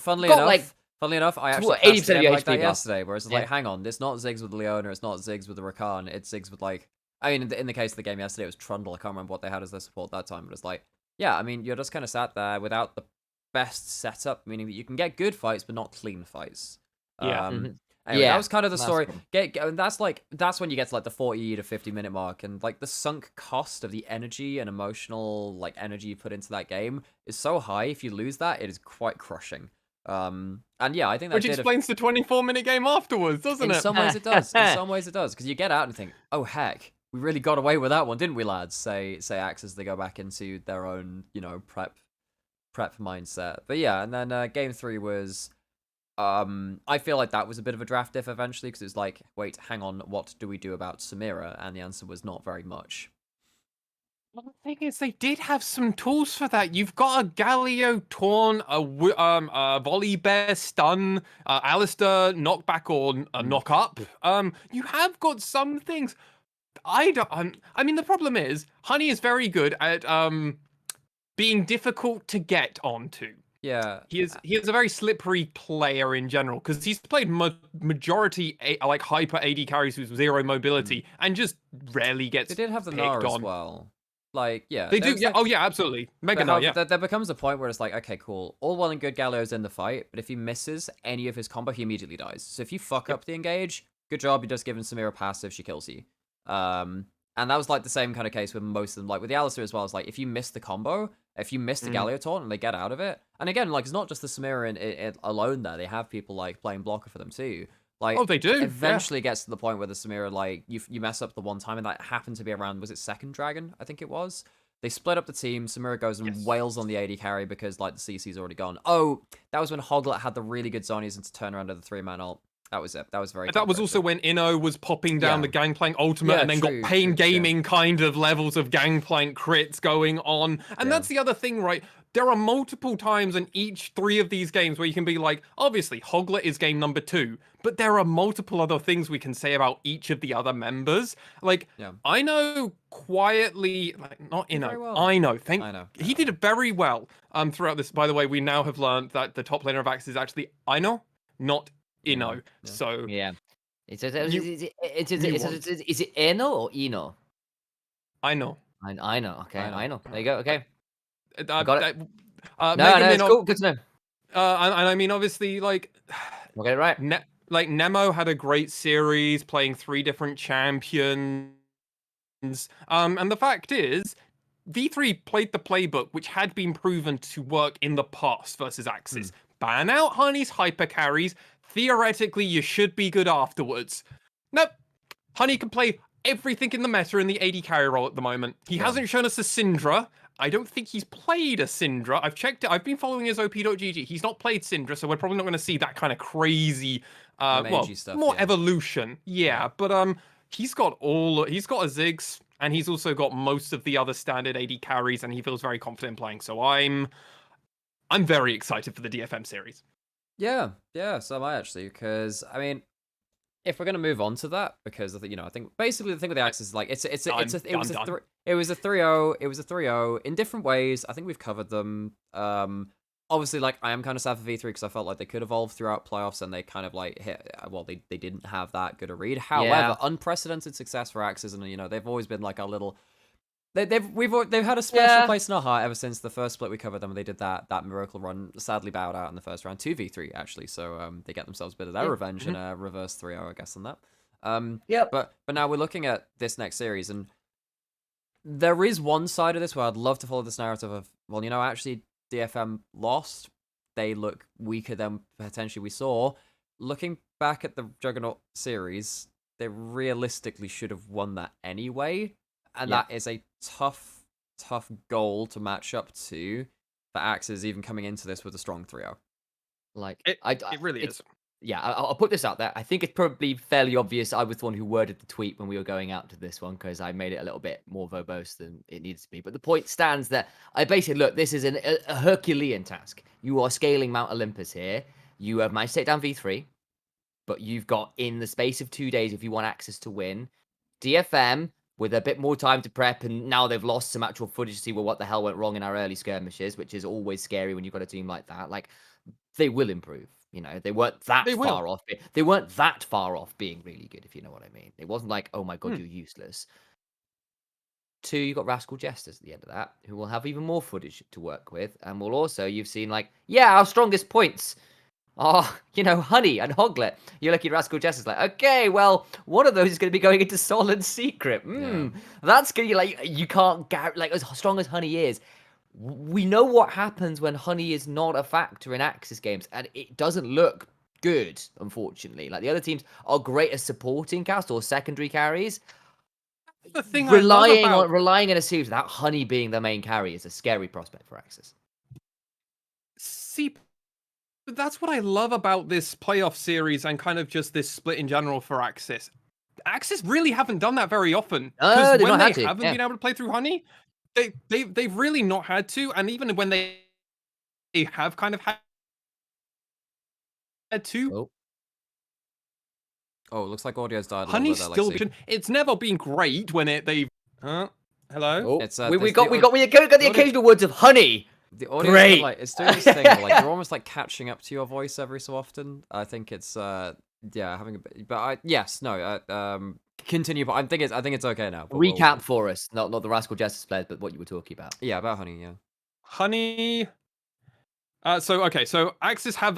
funnily enough, I actually 80% of your like that HP yesterday, where it's hang on, it's not Ziggs with Leona, it's not Ziggs with the Rakan, it's Ziggs with in the case of the game yesterday, it was Trundle. I can't remember what they had as their support that time, but it's you're just kind of sat there without the best setup, meaning that you can get good fights, but not clean fights. Anyway, that was kind of the story. That's when you get to the 40 to 50 minute mark, and the sunk cost of the energy and emotional energy you put into that game is so high. If you lose that, it is quite crushing. And yeah, I think that which explains the 24-minute game afterwards, doesn't it? In some ways it does. In some ways it does, because you get out and think, oh heck, we really got away with that one, didn't we, lads? Say Axe as they go back into their own, prep mindset. But yeah, and then game 3 was, I feel like that was a bit of a draft diff eventually, because it was wait, hang on, what do we do about Samira? And the answer was not very much. Well, the thing is, they did have some tools for that. You've got a Galio Torn, a Volley Bear Stun, Alistair Knockback or Knock Up. You have got some things. I mean, the problem is, Honey is very good at being difficult to get onto. Yeah, he is a very slippery player in general, because he's played majority hyper AD carries with 0 mobility and just rarely gets. They did have the Nara as well. Yeah, they do. Yeah, oh yeah, absolutely. Mega Nara. Yeah. There becomes a point where it's okay, cool. All well and good, Galio's in the fight, but if he misses any of his combo, he immediately dies. So if you fuck up the engage, good job. You're just giving Samira passive. She kills you. And that was like the same kind of case with most of them. Like with the Alistair as well, it's like if you miss the combo, if you miss the Galio taunt and they get out of it, and again, like it's not just the Samira in alone there. They have people like playing blocker for them too. Like, Oh, they do. Eventually, it gets to the point where the Samira, like you mess up the one time, and that happened to be around, was it second dragon? I think it was. They split up the team. Samira goes and wails on the AD carry because like the CC's already gone. Oh, that was when Hoglet had the really good zonies into turn around to the 3-man ult. That was it. That was very. That was also when Inno was popping down the Gangplank ultimate and then got Pain Gaming kind of levels of Gangplank crits going on. And that's the other thing, right? There are multiple times in each 3 of these games where you can be like, obviously, Hoglet is game number 2, but there are multiple other things we can say about each of the other members. Like, I know quietly, like, not Inno, well. I know. He did it very well throughout this. By the way, we now have learned that the top laner of Axe is actually Ino, not Inno. So is it Eno or Eno? I know. I know. Okay, I know. There you go. Okay, I got it. No, it's cool. Good to know. And I mean, obviously, like, we'll get it right. Like Nemo had a great series playing 3 different champions. And the fact is, V3 played the playbook which had been proven to work in the past versus Axis. Ban out Honey's hyper carries. Theoretically, you should be good afterwards. Nope. Honey can play everything in the meta in the AD carry role at the moment. He hasn't shown us a Syndra. I don't think he's played a Syndra. I've checked it. I've been following his op.gg. He's not played Syndra, so we're probably not going to see that kind of crazy, stuff, more evolution. Yeah, but he's got a Ziggs, and he's also got most of the other standard AD carries, and he feels very confident playing. So I'm very excited for the DFM series. Yeah, so am I actually, because I mean, if we're gonna move on to that, because I think basically the thing with the Axis is like it was a 3-0. It was a 3-0 in different ways. I think we've covered them. Obviously, like I am kind of sad for V3 because I felt like they could evolve throughout playoffs and they kind of like hit. Well, they didn't have that good a read. However, unprecedented success for Axis, and they've always been like our little. They've had a special place in our heart ever since the first split we covered them. And they did that miracle run, sadly bowed out in the first round, 2v3 actually. So they get themselves a bit of their revenge in a reverse 3-0, I guess, on that. But now we're looking at this next series, and there is one side of this where I'd love to follow this narrative of, well, actually DFM lost. They look weaker than potentially we saw. Looking back at the Juggernaut series, they realistically should have won that anyway. And that is a tough goal to match up to for Axis, even coming into this with a strong 3-0. Like, it really is. Yeah, I'll put this out there. I think it's probably fairly obvious I was the one who worded the tweet when we were going out to this one, because I made it a little bit more verbose than it needs to be. But the point stands that I basically, look, this is a Herculean task. You are scaling Mount Olympus here. You have managed to take down V3, but you've got, in the space of 2 days, if you want Axis to win, DFM, with a bit more time to prep, and now they've lost some actual footage to see what the hell went wrong in our early skirmishes, which is always scary when you've got a team like that. Like, they will improve. They weren't that far off. They weren't that far off being really good, if you know what I mean. It wasn't like, oh my god, you're useless. 2, you got Rascal Jesters at the end of that, who will have even more footage to work with, and will also, you've seen, like, our strongest points. Oh, Honey and Hoglet. You're looking at Rascal Jesters like, okay, well, one of those is going to be going into Solid Secret. That's going to be like, you can't get, like, as strong as Honey is. We know what happens when Honey is not a factor in Axis games, and it doesn't look good, unfortunately. Like, the other teams are great as supporting cast or secondary carries. The thing relying on a series without Honey being the main carry is a scary prospect for Axis. See, that's what I love about this playoff series and kind of just this split in general for Axis. Axis really haven't done that very often. Because when they haven't been able to play through Honey, they've really not had to. And even when they have kind of had to. Oh, it looks like audio's died. Honey's still. It's never been great when they've. Hello. Oh, we got the occasional words of Honey. The audio, it's doing this thing. Like you're almost like catching up to your voice every so often. I think it's having a bit. But continue. But I think it's okay now. Recap for us, not the Rascal Justice players, but what you were talking about. Yeah, about Honey. Yeah, Honey. So Axis have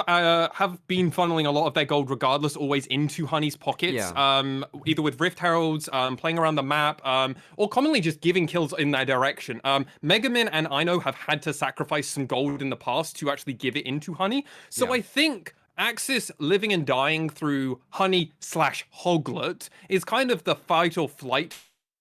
been funneling a lot of their gold, regardless, always into Honey's pockets. Either with Rift Heralds, playing around the map, or commonly just giving kills in their direction. Megamin and Ino have had to sacrifice some gold in the past to actually give it into Honey. So I think Axis living and dying through Honey/Hoglet is kind of the fight or flight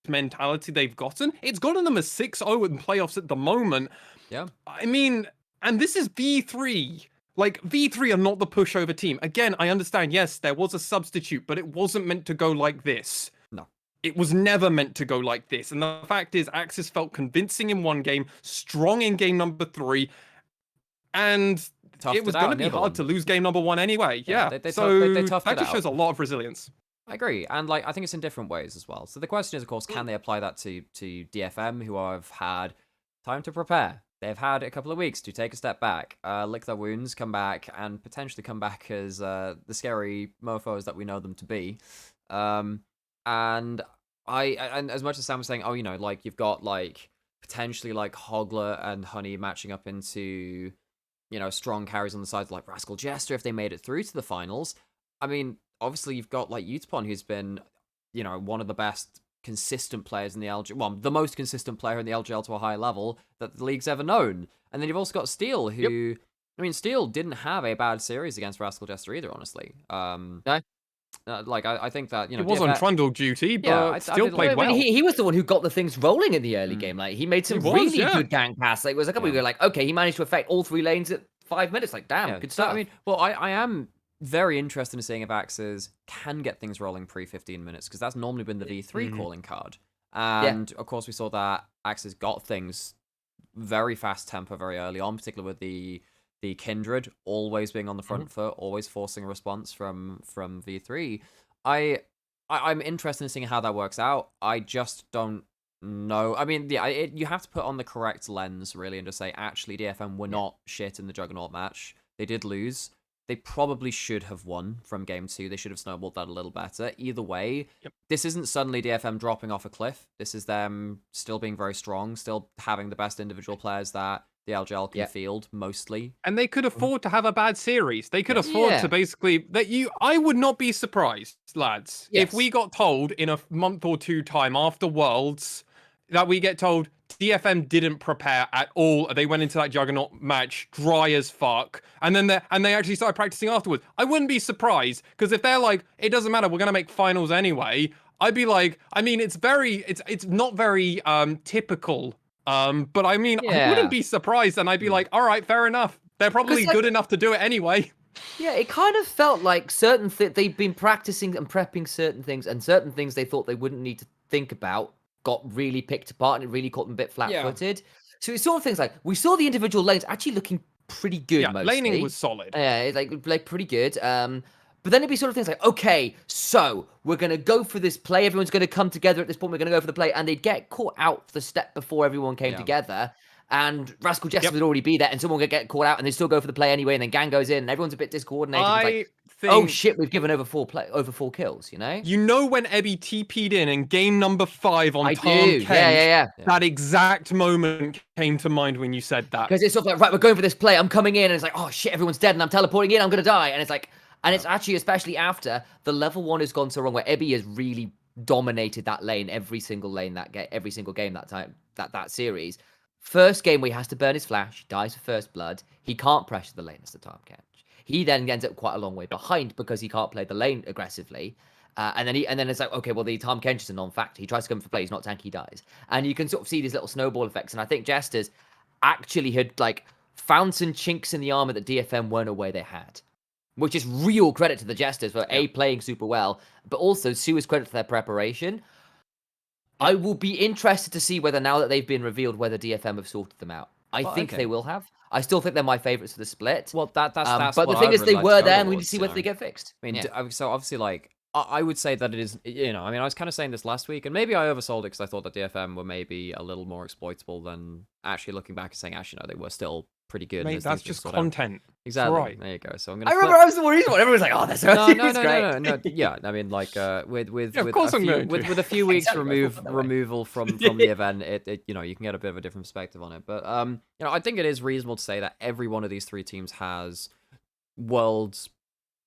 mentality they've gotten. It's gotten them a 6-0 in playoffs at the moment. Yeah. I mean, and this is V3. Like, V3 are not the pushover team. Again, I understand, yes, there was a substitute, but it wasn't meant to go like this. No. It was never meant to go like this. And the fact is, Axis felt convincing in one game, strong in game number 3, and it was going to be hard to lose game number 1 anyway. Yeah. They that just shows a lot of resilience. I agree, and like I think it's in different ways as well. So the question is, of course, can they apply that to DFM, who have had time to prepare? They've had a couple of weeks to take a step back, lick their wounds, come back, and potentially come back as the scary mofos that we know them to be. And as much as Sam was saying, oh, you know, like you've got like potentially like Hogler and Honey matching up into, you know, strong carries on the side like Rascal Jester if they made it through to the finals. I mean, obviously you've got like Utpon, who's been, you know, one of the best consistent players in the LGL, well, the most consistent player in the LGL to a high level that the league's ever known. And then you've also got Steel, who, I mean, Steel didn't have a bad series against Rascal Jester either, honestly. No. Like, I think that, you know, it was on Trundle duty, but still played well. He was the one who got the things rolling in the early game. Like, he made some really good gank pass. Like, it was like, we were like, okay, he managed to affect all 3 lanes at 5 minutes. Like, damn, good stuff. I mean, well, I am very interested in seeing if Axis can get things rolling pre-15 minutes, because that's normally been the V3 calling card. And, of course, we saw that Axis got things very fast tempo very early on, particularly with the Kindred always being on the front foot, always forcing a response from V3. I'm interested in seeing how that works out. I just don't know. I mean, you have to put on the correct lens, really, and just say, actually, DFM were not shit in the Juggernaut match. They did lose. They probably should have won from game 2. They should have snowballed that a little better. Either way, this isn't suddenly DFM dropping off a cliff. This is them still being very strong, still having the best individual players that the LJL can field, mostly. And they could afford to have a bad series. They could afford to basically... I would not be surprised, lads, if we got told in a month or 2 time after Worlds that we get told DFM didn't prepare at all. They went into that Juggernaut match dry as fuck, and then they actually started practicing afterwards. I wouldn't be surprised, because if they're like, it doesn't matter, we're gonna make finals anyway, I'd be like, I mean, it's not very typical. But I mean, I wouldn't be surprised, and I'd be like, all right, fair enough. They're probably good enough to do it anyway. Yeah, it kind of felt like certain they've been practicing and prepping certain things, and certain things they thought they wouldn't need to think about got really picked apart, and it really caught them a bit flat-footed. So it's sort of things like, we saw the individual lanes actually looking pretty good mostly. Laning was solid. Yeah, like pretty good. But then it'd be sort of things like, okay, so we're going to go for this play. Everyone's going to come together at this point. We're going to go for the play. And they'd get caught out the step before everyone came together. And Rascal Jester would already be there, and someone would get caught out, and they still go for the play anyway. And then Gang goes in, and everyone's a bit discoordinated. Oh shit, we've given over 4 kills, you know? You know when Ebby TP'd in game number 5 on Tom Kent, that exact moment came to mind when you said that. Because it's sort of like, right, we're going for this play. I'm coming in, and it's like, oh shit, everyone's dead, and I'm teleporting in. I'm going to die. And it's like, and it's actually, especially after the level 1 has gone so wrong, where Ebby has really dominated that lane, every single game that time, that series. First game where he has to burn his flash, dies for first blood. He can't pressure the lane as the time catch. He then ends up quite a long way behind because he can't play the lane aggressively. And then it's like, okay, well, the Tom Kench is a non-factor. He tries to come for play, he's not tanky, he dies. And you can sort of see these little snowball effects. And I think Jesters actually had like found some chinks in the armor that DFM weren't aware they had. Which is real credit to the Jesters for playing super well, but also serious credit to their preparation. I will be interested to see whether, now that they've been revealed, whether DFM have sorted them out. I think they will have. I still think they're my favourites for the split. Well, that's but the thing is, they were there, and we need to see whether they get fixed. I mean, so obviously, like, I would say that it is, you know, I mean, I was kind of saying this last week, and maybe I oversold it because I thought that DFM were maybe a little more exploitable than actually looking back and saying, actually, no, they were still pretty good. and Mate, those that's things being just sorted out. content. Exactly. Right. There you go. So I'm gonna. I remember I was the reason why everyone's like, "Oh, that's No, so no, it's no, great." no, no, no. Yeah, I mean, like, with of course I'm going to. with a few weeks Exactly, I thought that way. removal from the event, it you know, you can get a bit of a different perspective on it. But you know, I think it is reasonable to say that every one of these three teams has world's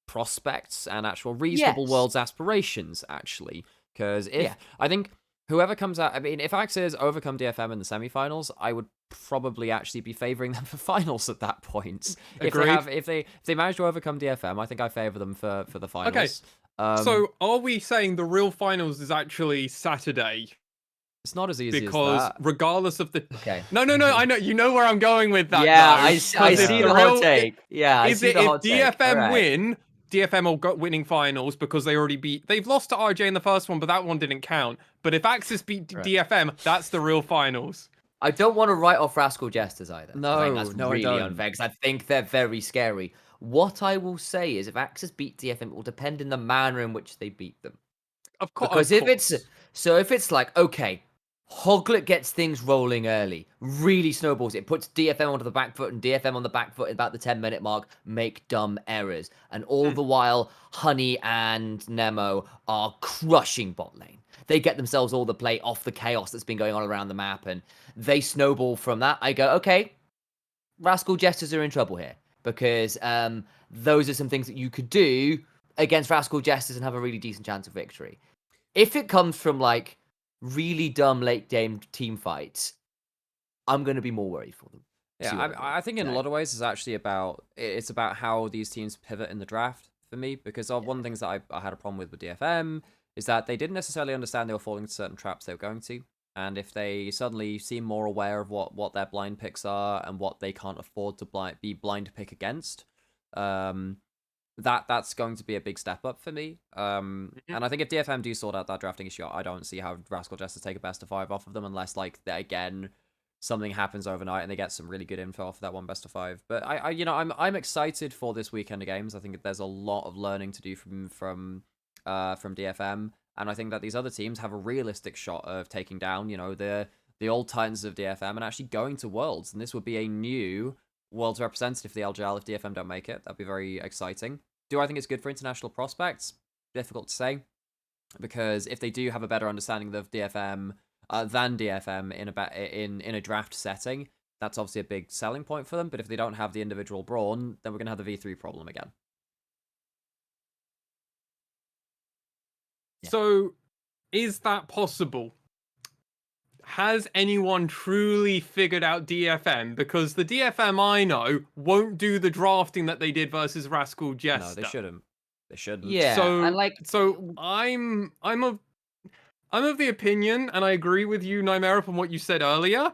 prospects and actual reasonable Yes. world's aspirations, actually. Because if Yeah. I think whoever comes out, I mean, if Axis overcome DFM in the semifinals, I would probably actually be favoring them for finals at that point. Agreed. If they manage to overcome DFM, I think I favor them for the finals. So are we saying the real finals is actually Saturday? It's not as easy Because as that. regardless of the Okay. no, I know you know where I'm going with that. Yeah, though, I 'cause if see the hot take. Yeah, I Is see it the if hot take. DFM Alright. win? DFM will go winning finals because they already they've lost to RJ in the first one, but that one didn't count. But if Axis beat Right. DFM, that's the real finals. I don't want to write off Rascal Jesters either. I No, think that's no, I really don't. unfair because I think they're very scary. What I will say is, if Axis beat DFM, it will depend in the manner in which they beat them. Of course, Because if it's like, okay, Hoglet gets things rolling early, really snowballs it, puts DFM onto the back foot, and DFM on the back foot at about the 10-minute mark make dumb errors, and all the while Honey and Nemo are crushing bot lane. They get themselves all the play off the chaos that's been going on around the map, and they snowball from that. I go, okay, Rascal Jesters are in trouble here, because those are some things that you could do against Rascal Jesters and have a really decent chance of victory. If it comes from, like, really dumb late game team fights, I'm going to be more worried for them. Yeah, I think in a lot of ways it's about how these teams pivot in the draft for me, because one of the things that I had a problem with DFM is that they didn't necessarily understand they were falling into certain traps they were going to. And if they suddenly seem more aware of what their blind picks are and what they can't afford to be blind to pick against, that's going to be a big step up for me. And I think if DFM do sort out that drafting issue, I don't see how Rascal Jesters take a best of 5 off of them unless, like, again, something happens overnight and they get some really good info off that one best of 5. But I'm excited for this weekend of games. I think there's a lot of learning to do from DFM, and I think that these other teams have a realistic shot of taking down, the old titans of DFM and actually going to Worlds. And this would be a new Worlds representative for the LJL if DFM don't make it. That'd be very exciting. Do I think it's good for international prospects? Difficult to say, because if they do have a better understanding of DFM than DFM in a draft setting, that's obviously a big selling point for them. But if they don't have the individual brawn, then we're gonna have the V3 problem again. Yeah. So, is that possible? Has anyone truly figured out DFM? Because the DFM I know won't do the drafting that they did versus Rascal Jester. No, they shouldn't. They shouldn't. Yeah, So I'm of the opinion, and I agree with you, Nymaera, from what you said earlier.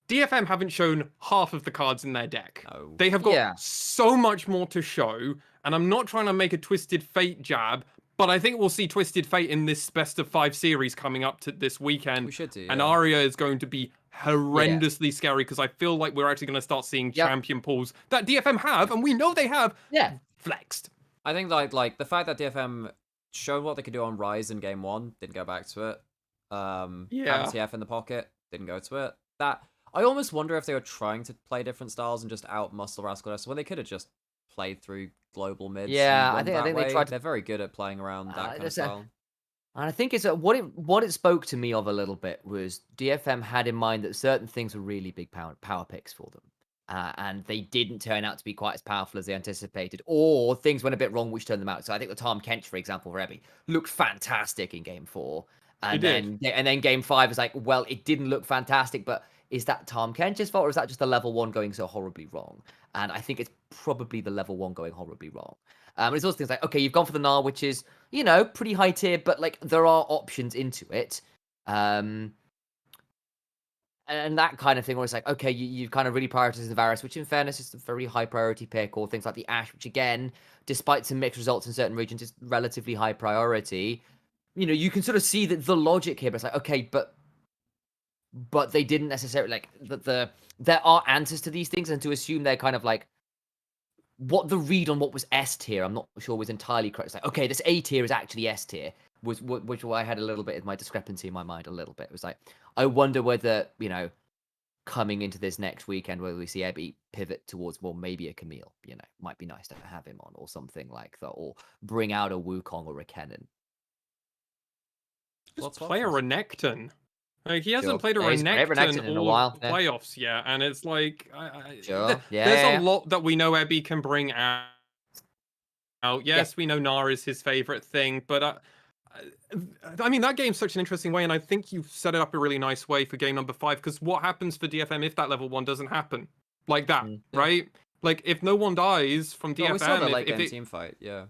DFM haven't shown half of the cards in their deck. No. They have got so much more to show, and I'm not trying to make a Twisted Fate jab, but I think we'll see Twisted Fate in this best of 5 series coming up to this weekend. We should do, And Aria is going to be horrendously scary, because I feel like we're actually going to start seeing champion pools that DFM have, and we know they have, flexed. I think like the fact that DFM showed what they could do on Rise in game 1, didn't go back to it. MTF in the pocket, didn't go to it. That I almost wonder if they were trying to play different styles and just out muscle Rascal Jester when they could have just played through global mids. Yeah, I think way. they tried to. They're very good at playing around that kind of style. And I think it's what it spoke to me of a little bit was DFM had in mind that certain things were really big power picks for them. And they didn't turn out to be quite as powerful as they anticipated, or things went a bit wrong which turned them out. So I think the Tom Kench, for example, for Ebby, looked fantastic in game 4. And then game 5 was like, well, it didn't look fantastic, but is that Tom Kench's fault, or is that just the level 1 going so horribly wrong? And I think it's probably the level 1 going horribly wrong. It's also things like, okay, you've gone for the Gnar, which is, pretty high tier, but like there are options into it. And that kind of thing where it's like, okay, you've kind of really prioritized the Varus, which in fairness is a very high priority pick, or things like the Ashe, which again, despite some mixed results in certain regions, is relatively high priority. You can sort of see that the logic here, but it's like, okay, but they didn't necessarily, like, there are answers to these things, and to assume they're kind of like, what the read on what was S tier, I'm not sure was entirely correct. It's like, okay, this A tier is actually S tier, which I had a little bit of my discrepancy in my mind a little bit. It was like, I wonder whether, coming into this next weekend, whether we see Ebby pivot towards more maybe a Camille, might be nice to have him on or something like that, or bring out a Wukong or a Kennen. Just play a Renekton. Like, he hasn't played a Yeah, he's played Renekton in a all while, yeah. playoffs yet, and it's like, Sure, there's yeah. a lot that we know Ebby can bring out. Yes, we know Nara is his favorite thing, but I mean, that game's such an interesting way, and I think you've set it up a really nice way for game number 5, because what happens for DFM if that level 1 doesn't happen? Like that, right? Like, if no one dies from DFM... Well, we saw the late game team fight, yeah.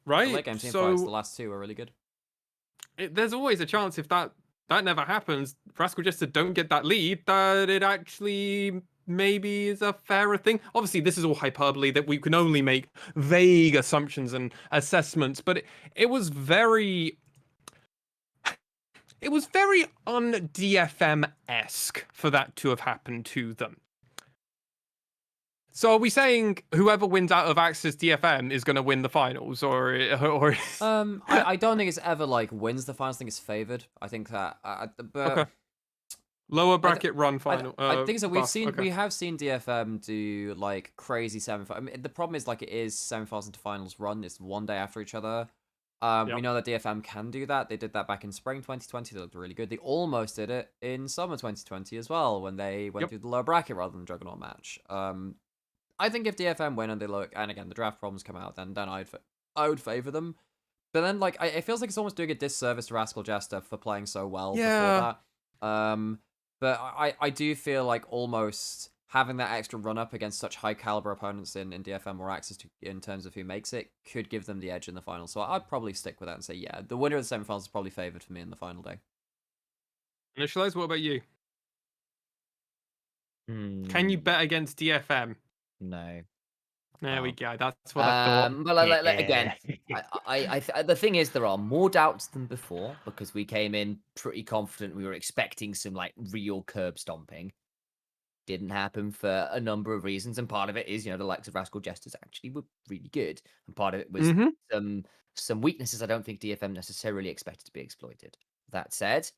Right? The late game team fights, the last 2 were really good. There's always a chance if that never happens, Rascal Jester don't get that lead, that it actually maybe is a fairer thing. Obviously, this is all hyperbole, that we can only make vague assumptions and assessments, but it was very... It was very un-DFM-esque for that to have happened to them. So are we saying whoever wins out of Axis DFM is going to win the finals, or I don't think it's ever like wins the finals. I think it's favored. I think that. Okay. Lower bracket run final. I think so. We have seen DFM do like crazy semifinals. I mean, the problem is like it is semifinals into finals run. It's one day after each other. We know that DFM can do that. They did that back in spring 2020. They looked really good. They almost did it in summer 2020 as well, when they went through the lower bracket rather than the Juggernaut match. I think if DFM win and they look, and again the draft problems come out, then I would favor them. But then like it feels like it's almost doing a disservice to Rascal Jester for playing so well before that. But I do feel like almost having that extra run up against such high caliber opponents in DFM or Axis in terms of who makes it could give them the edge in the final. So I'd probably stick with that and say, yeah, the winner of the semifinals is probably favored for me in the final day. Initialize, what about you? Can you bet against DFM? No. There we go. That's what I thought. But again, the thing is, there are more doubts than before because we came in pretty confident. We were expecting some like real curb stomping. Didn't happen for a number of reasons, and part of it is, the likes of Rascal Jesters actually were really good, and part of it was some weaknesses I don't think DFM necessarily expected to be exploited. That said,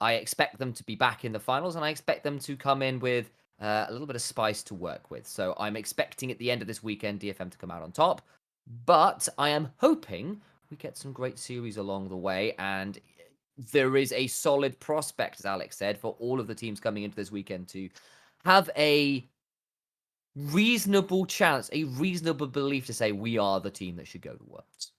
I expect them to be back in the finals, and I expect them to come in with a little bit of spice to work with. So I'm expecting at the end of this weekend DFM to come out on top, but I am hoping we get some great series along the way, and there is a solid prospect, as Alex said, for all of the teams coming into this weekend to have a reasonable chance, a reasonable belief to say we are the team that should go to Worlds.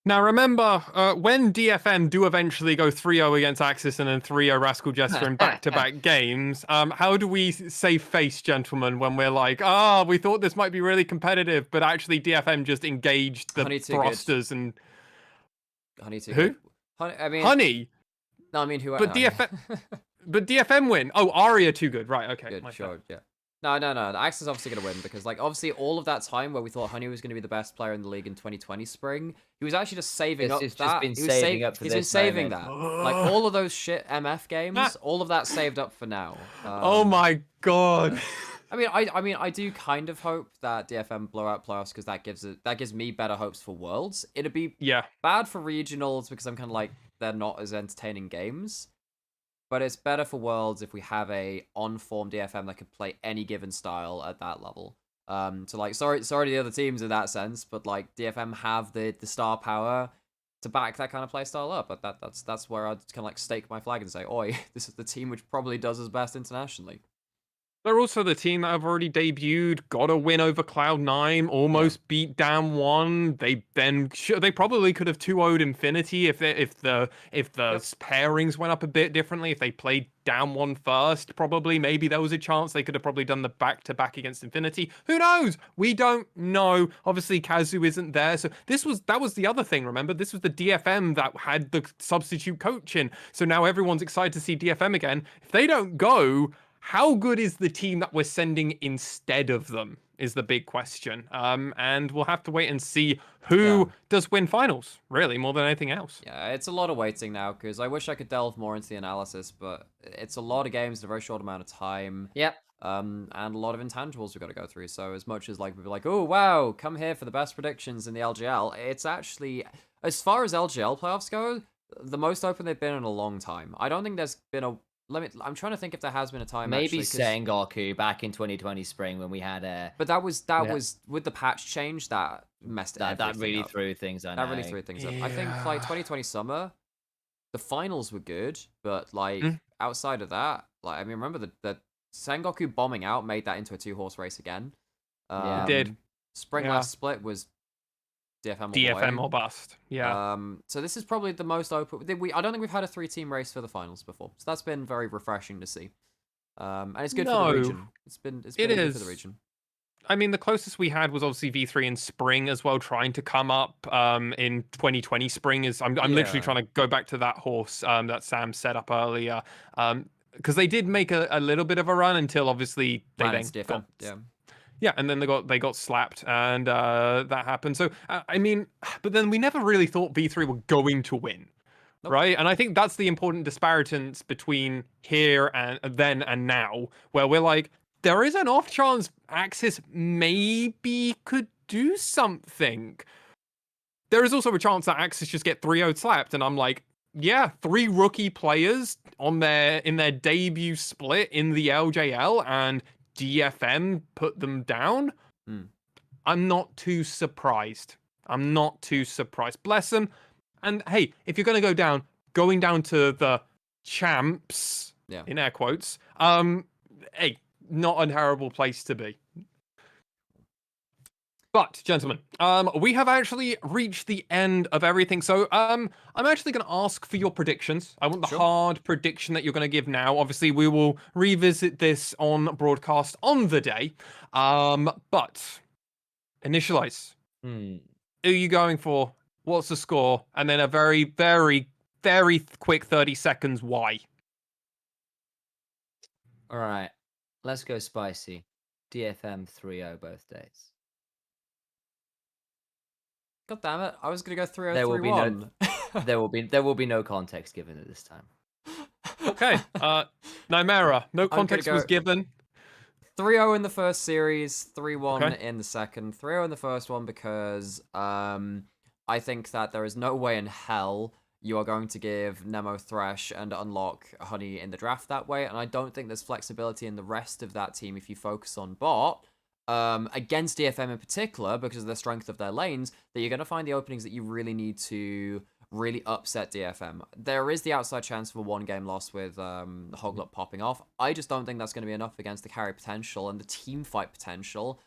Now remember, when DFM do eventually go 3-0 against Axis and then 3-0 Rascal Jester in back-to-back games, how do we save face, gentlemen, when we're like, we thought this might be really competitive, but actually DFM just engaged the thrusters and... Honey too Who? good. Honey? No, I mean who? But DFM... But DFM win. Oh, Aria too good. Right, okay. Good, sure, yeah. No. The Axis is obviously going to win because, like, obviously all of that time where we thought Honey was going to be the best player in the league in 2020 spring, he was actually just saving up that. He's been saving that. Like, all of those shit MF games, all of that saved up for now. Oh my god. I mean, I do kind of hope that DFM blow out playoffs because that gives me better hopes for Worlds. It'd be bad for regionals because I'm kind of like, they're not as entertaining games. But it's better for Worlds if we have a on-form DFM that could play any given style at that level. So like, sorry to the other teams in that sense, but like DFM have the star power to back that kind of play style up. But that's where I'd kind of like stake my flag and say, oi, this is the team which probably does its best internationally. They're also the team that have already debuted, got a win over Cloud9, almost beat down one. They probably could have 2-0'd Infinity if the pairings went up a bit differently. If they played down one first, probably maybe there was a chance they could have probably done the back-to-back against Infinity. Who knows? We don't know. Obviously, Kazu isn't there, so that was the other thing. Remember, this was the DFM that had the substitute coach in. So now everyone's excited to see DFM again. If they don't go, how good is the team that we're sending instead of them is the big question. And we'll have to wait and see who does win finals, really, more than anything else. Yeah, it's a lot of waiting now, because I wish I could delve more into the analysis, but it's a lot of games in a very short amount of time. Yep. And a lot of intangibles we've got to go through. So as much as like we'd be like, oh, wow, come here for the best predictions in the LJL, it's actually, as far as LJL playoffs go, the most open they've been in a long time. I don't think there's been I'm trying to think if there has been a time Maybe actually, 'cause- Sengoku back in 2020 spring when we had a. But that was with the patch change that messed that everything really up. threw things. I know. That really threw things up. I think like Yeah. 2020 summer, the finals were good, but like Mm. outside of that, like I mean, remember the Sengoku bombing out made that into a 2-horse race again. Yeah. It did. Spring Yeah. last split was DFM all the DFM way. or bust. Yeah. So this is probably the most open. I don't think we've had a 3-team race for the finals before, so that's been very refreshing to see. And it's good for the No, region. It's been it good is. for the region. I mean, the closest we had was obviously V3 in spring as well, trying to come up in 2020 spring. I'm literally Yeah. trying to go back to that horse that Sam set up earlier. Because they did make a little bit of a run until obviously they Ran then into DFM. got Yeah. yeah, and then they got slapped, and that happened. So I mean, but then we never really thought V3 were going to win. Nope. Right, and I think that's the important disparity between here and then and now, where we're like, there is an off chance Axis maybe could do something. There is also a chance that Axis just get 3-0 slapped, and I'm like, yeah, 3 rookie players in their debut split in the LJL, and DFM put them down. I'm not too surprised. Bless them. And hey, if you're going to go down, going down to the champs, Yeah. in air quotes, hey, not a terrible place to be. But, gentlemen, we have actually reached the end of everything. So, I'm actually going to ask for your predictions. I want the hard prediction that you're going to give now. Obviously, we will revisit this on broadcast on the day. But, Initia1ise. Who are you going for? What's the score? And then a very, very, very quick 30 seconds why. All right. Let's go spicy. DFM 3-0 both days. God damn it! I was gonna go 3-0, There will be no 3-1. there will be no context given at this time. Okay. Nymaera, no context was given. 3-0 in the first series, 3-1 Okay. in the second. 3-0 in the first one because I think that there is no way in hell you are going to give Nemo Thresh and unlock Honey in the draft that way, and I don't think there's flexibility in the rest of that team if you focus on bot. Against DFM in particular, because of the strength of their lanes, that you're going to find the openings that you really need to really upset DFM. There is the outside chance for 1-game loss with Hoglet popping off. I just don't think that's going to be enough against the carry potential and the team fight potential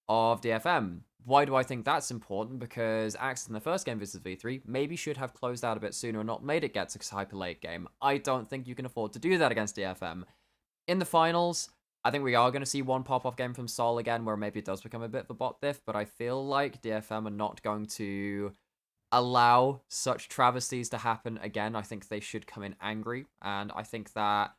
of DFM. Why do I think that's important? Because Axis in the first game versus V3 maybe should have closed out a bit sooner and not made it get to hyper late game. I don't think you can afford to do that against DFM. In the finals, I think we are going to see one pop-off game from Sol again, where maybe it does become a bit of a bot diff, but I feel like DFM are not going to allow such travesties to happen again. I think they should come in angry, and I think that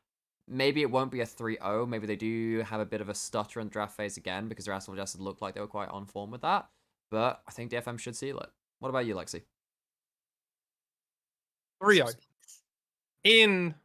maybe it won't be a 3-0. Maybe they do have a bit of a stutter in draft phase again, because the rest of the just looked like they were quite on form with that, but I think DFM should seal it. What about you, Lexi? 3-0. In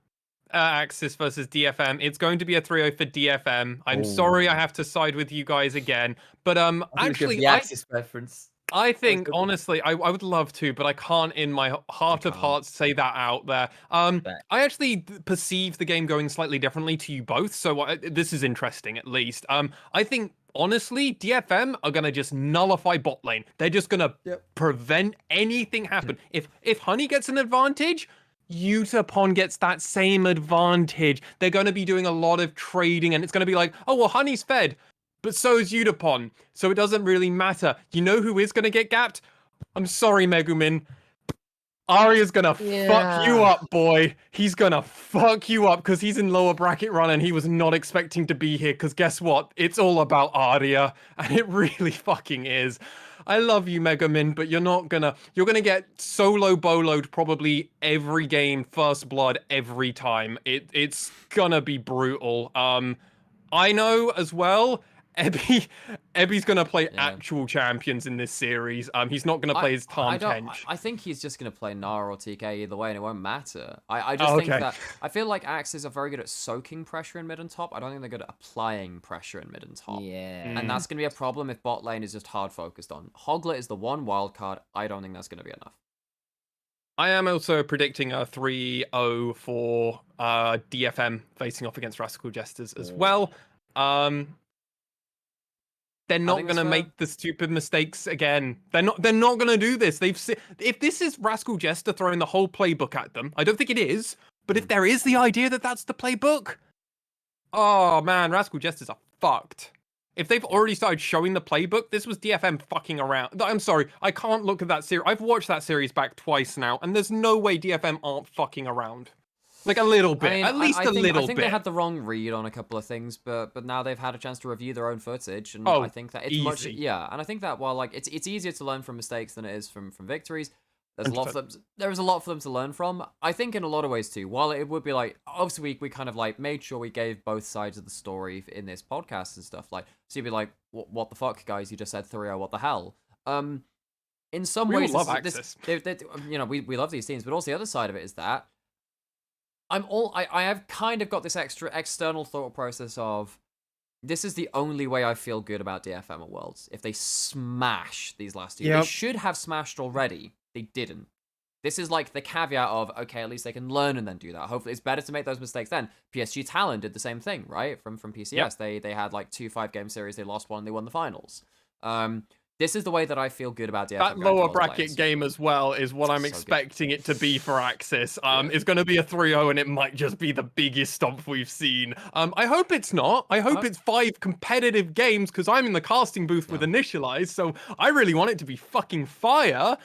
Axis versus DFM, it's going to be a 3-0 for DFM. I'm sorry I have to side with you guys again, but actually the Axis preference. I think honestly I would love to, but I can't in my heart of hearts say that out there. I actually perceive the game going slightly differently to you both, so this is interesting at least. I think honestly DFM are going to just nullify bot lane. They're just going to prevent anything happen. If Honey gets an advantage, Utapon gets that same advantage. They're going to be doing a lot of trading, and it's going to be like, oh, well, Honey's fed, but so is Utapon, so it doesn't really matter. You know who is going to get gapped? I'm sorry, Megumin. Arya's going to fuck you up, boy. He's going to fuck you up because he's in lower bracket run and he was not expecting to be here because guess what? It's all about Arya, and it really fucking is. I love you, Megumin, but you're gonna get solo boloed probably every game, first blood every time. It's gonna be brutal. I know as well, Ebby's gonna play actual champions in this series. He's not gonna play his Tahm Tench. I think he's just gonna play Nara or TK either way, and it won't matter. I just think that I feel like Axis are very good at soaking pressure in mid and top. I don't think they're good at applying pressure in mid and top. And that's gonna be a problem if bot lane is just hard focused on. Hoglet is the one wild card. I don't think that's gonna be enough. I am also predicting a 3-0 for DFM facing off against Rascal Jesters as well. They're not going to make the stupid mistakes again. They're not going to do this. If this is Rascal Jester throwing the whole playbook at them, I don't think it is, but if there is the idea that that's the playbook, oh man, Rascal Jesters are fucked. If they've already started showing the playbook, this was DFM fucking around. I'm sorry, I can't look at that series. I've watched that series back twice now, and there's no way DFM aren't fucking around. Like a little bit, at least a little bit. I think they had the wrong read on a couple of things, but now they've had a chance to review their own footage, and I think that it's easy. and I think that while like it's easier to learn from mistakes than it is from victories. There's a lot for them. There is a lot for them to learn from. I think in a lot of ways too. While it would be like, obviously we kind of like made sure we gave both sides of the story in this podcast and stuff. Like, so you'd be like, what the fuck, guys? You just said 3-0. What the hell? In some ways, love Axis. We love these teams, but also the other side of it is that I have kind of got this extra external thought process of this is the only way I feel good about DFM at Worlds. If they smash these last two, they should have smashed already. They didn't. This is like the caveat of, okay, at least they can learn and then do that. Hopefully, it's better to make those mistakes then. PSG Talon did the same thing, right? From PCS, they had like 2 5-game series. They lost one. They won the finals. This is the way that I feel good about DFM. That lower bracket game as well is what I'm expecting it to be for Axis. It's going to be a 3-0 and it might just be the biggest stomp we've seen. I hope it's not. I hope it's 5 competitive games because I'm in the casting booth with Initia1ise, so I really want it to be fucking fire.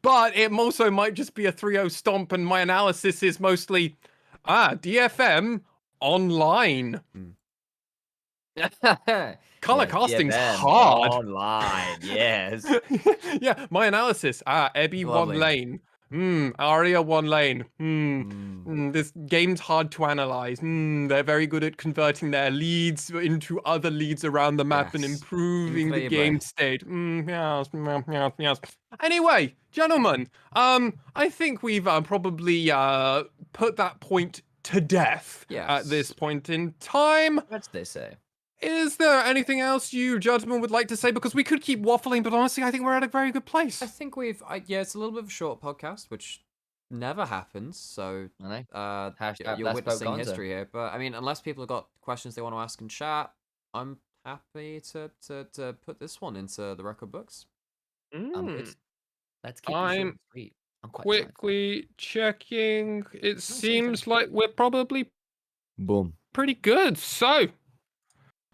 But it also might just be a 3-0 stomp, and my analysis is mostly, DFM online. Color casting's hard. Online, yes. Yeah, my analysis. Ebby one lane. Aria one lane. This game's hard to analyze. They're very good at converting their leads into other leads around the map and improving the game state. Yes. Anyway, gentlemen, I think we've probably put that point to death at this point in time. What they say? Is there anything else you gentlemen would like to say? Because we could keep waffling, but honestly, I think we're at a very good place. I think it's a little bit of a short podcast, which never happens. So you're witnessing history here. But I mean, unless people have got questions they want to ask in chat, I'm happy to put this one into the record books. Let's keep it short. Sweet. I'm quite quickly checking. It seems like we're probably pretty good. So.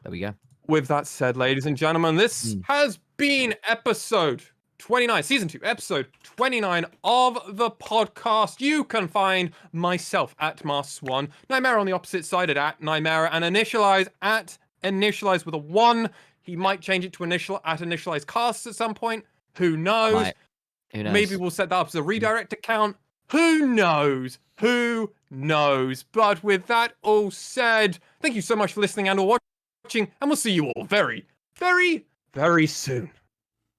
There we go. With that said, ladies and gentlemen, this has been episode 29, season 2, episode 29 of the podcast. You can find myself at MaskedSwan, Nymaera on the opposite side at Nymaera, and Initia1ise at Initia1ise with a 1. He might change it to Initia1ise Cast at some point. Who knows? Who knows? Maybe we'll set that up as a redirect account. Who knows? Who knows? But with that all said, thank you so much for listening and or watching, and we'll see you all very, very, very soon.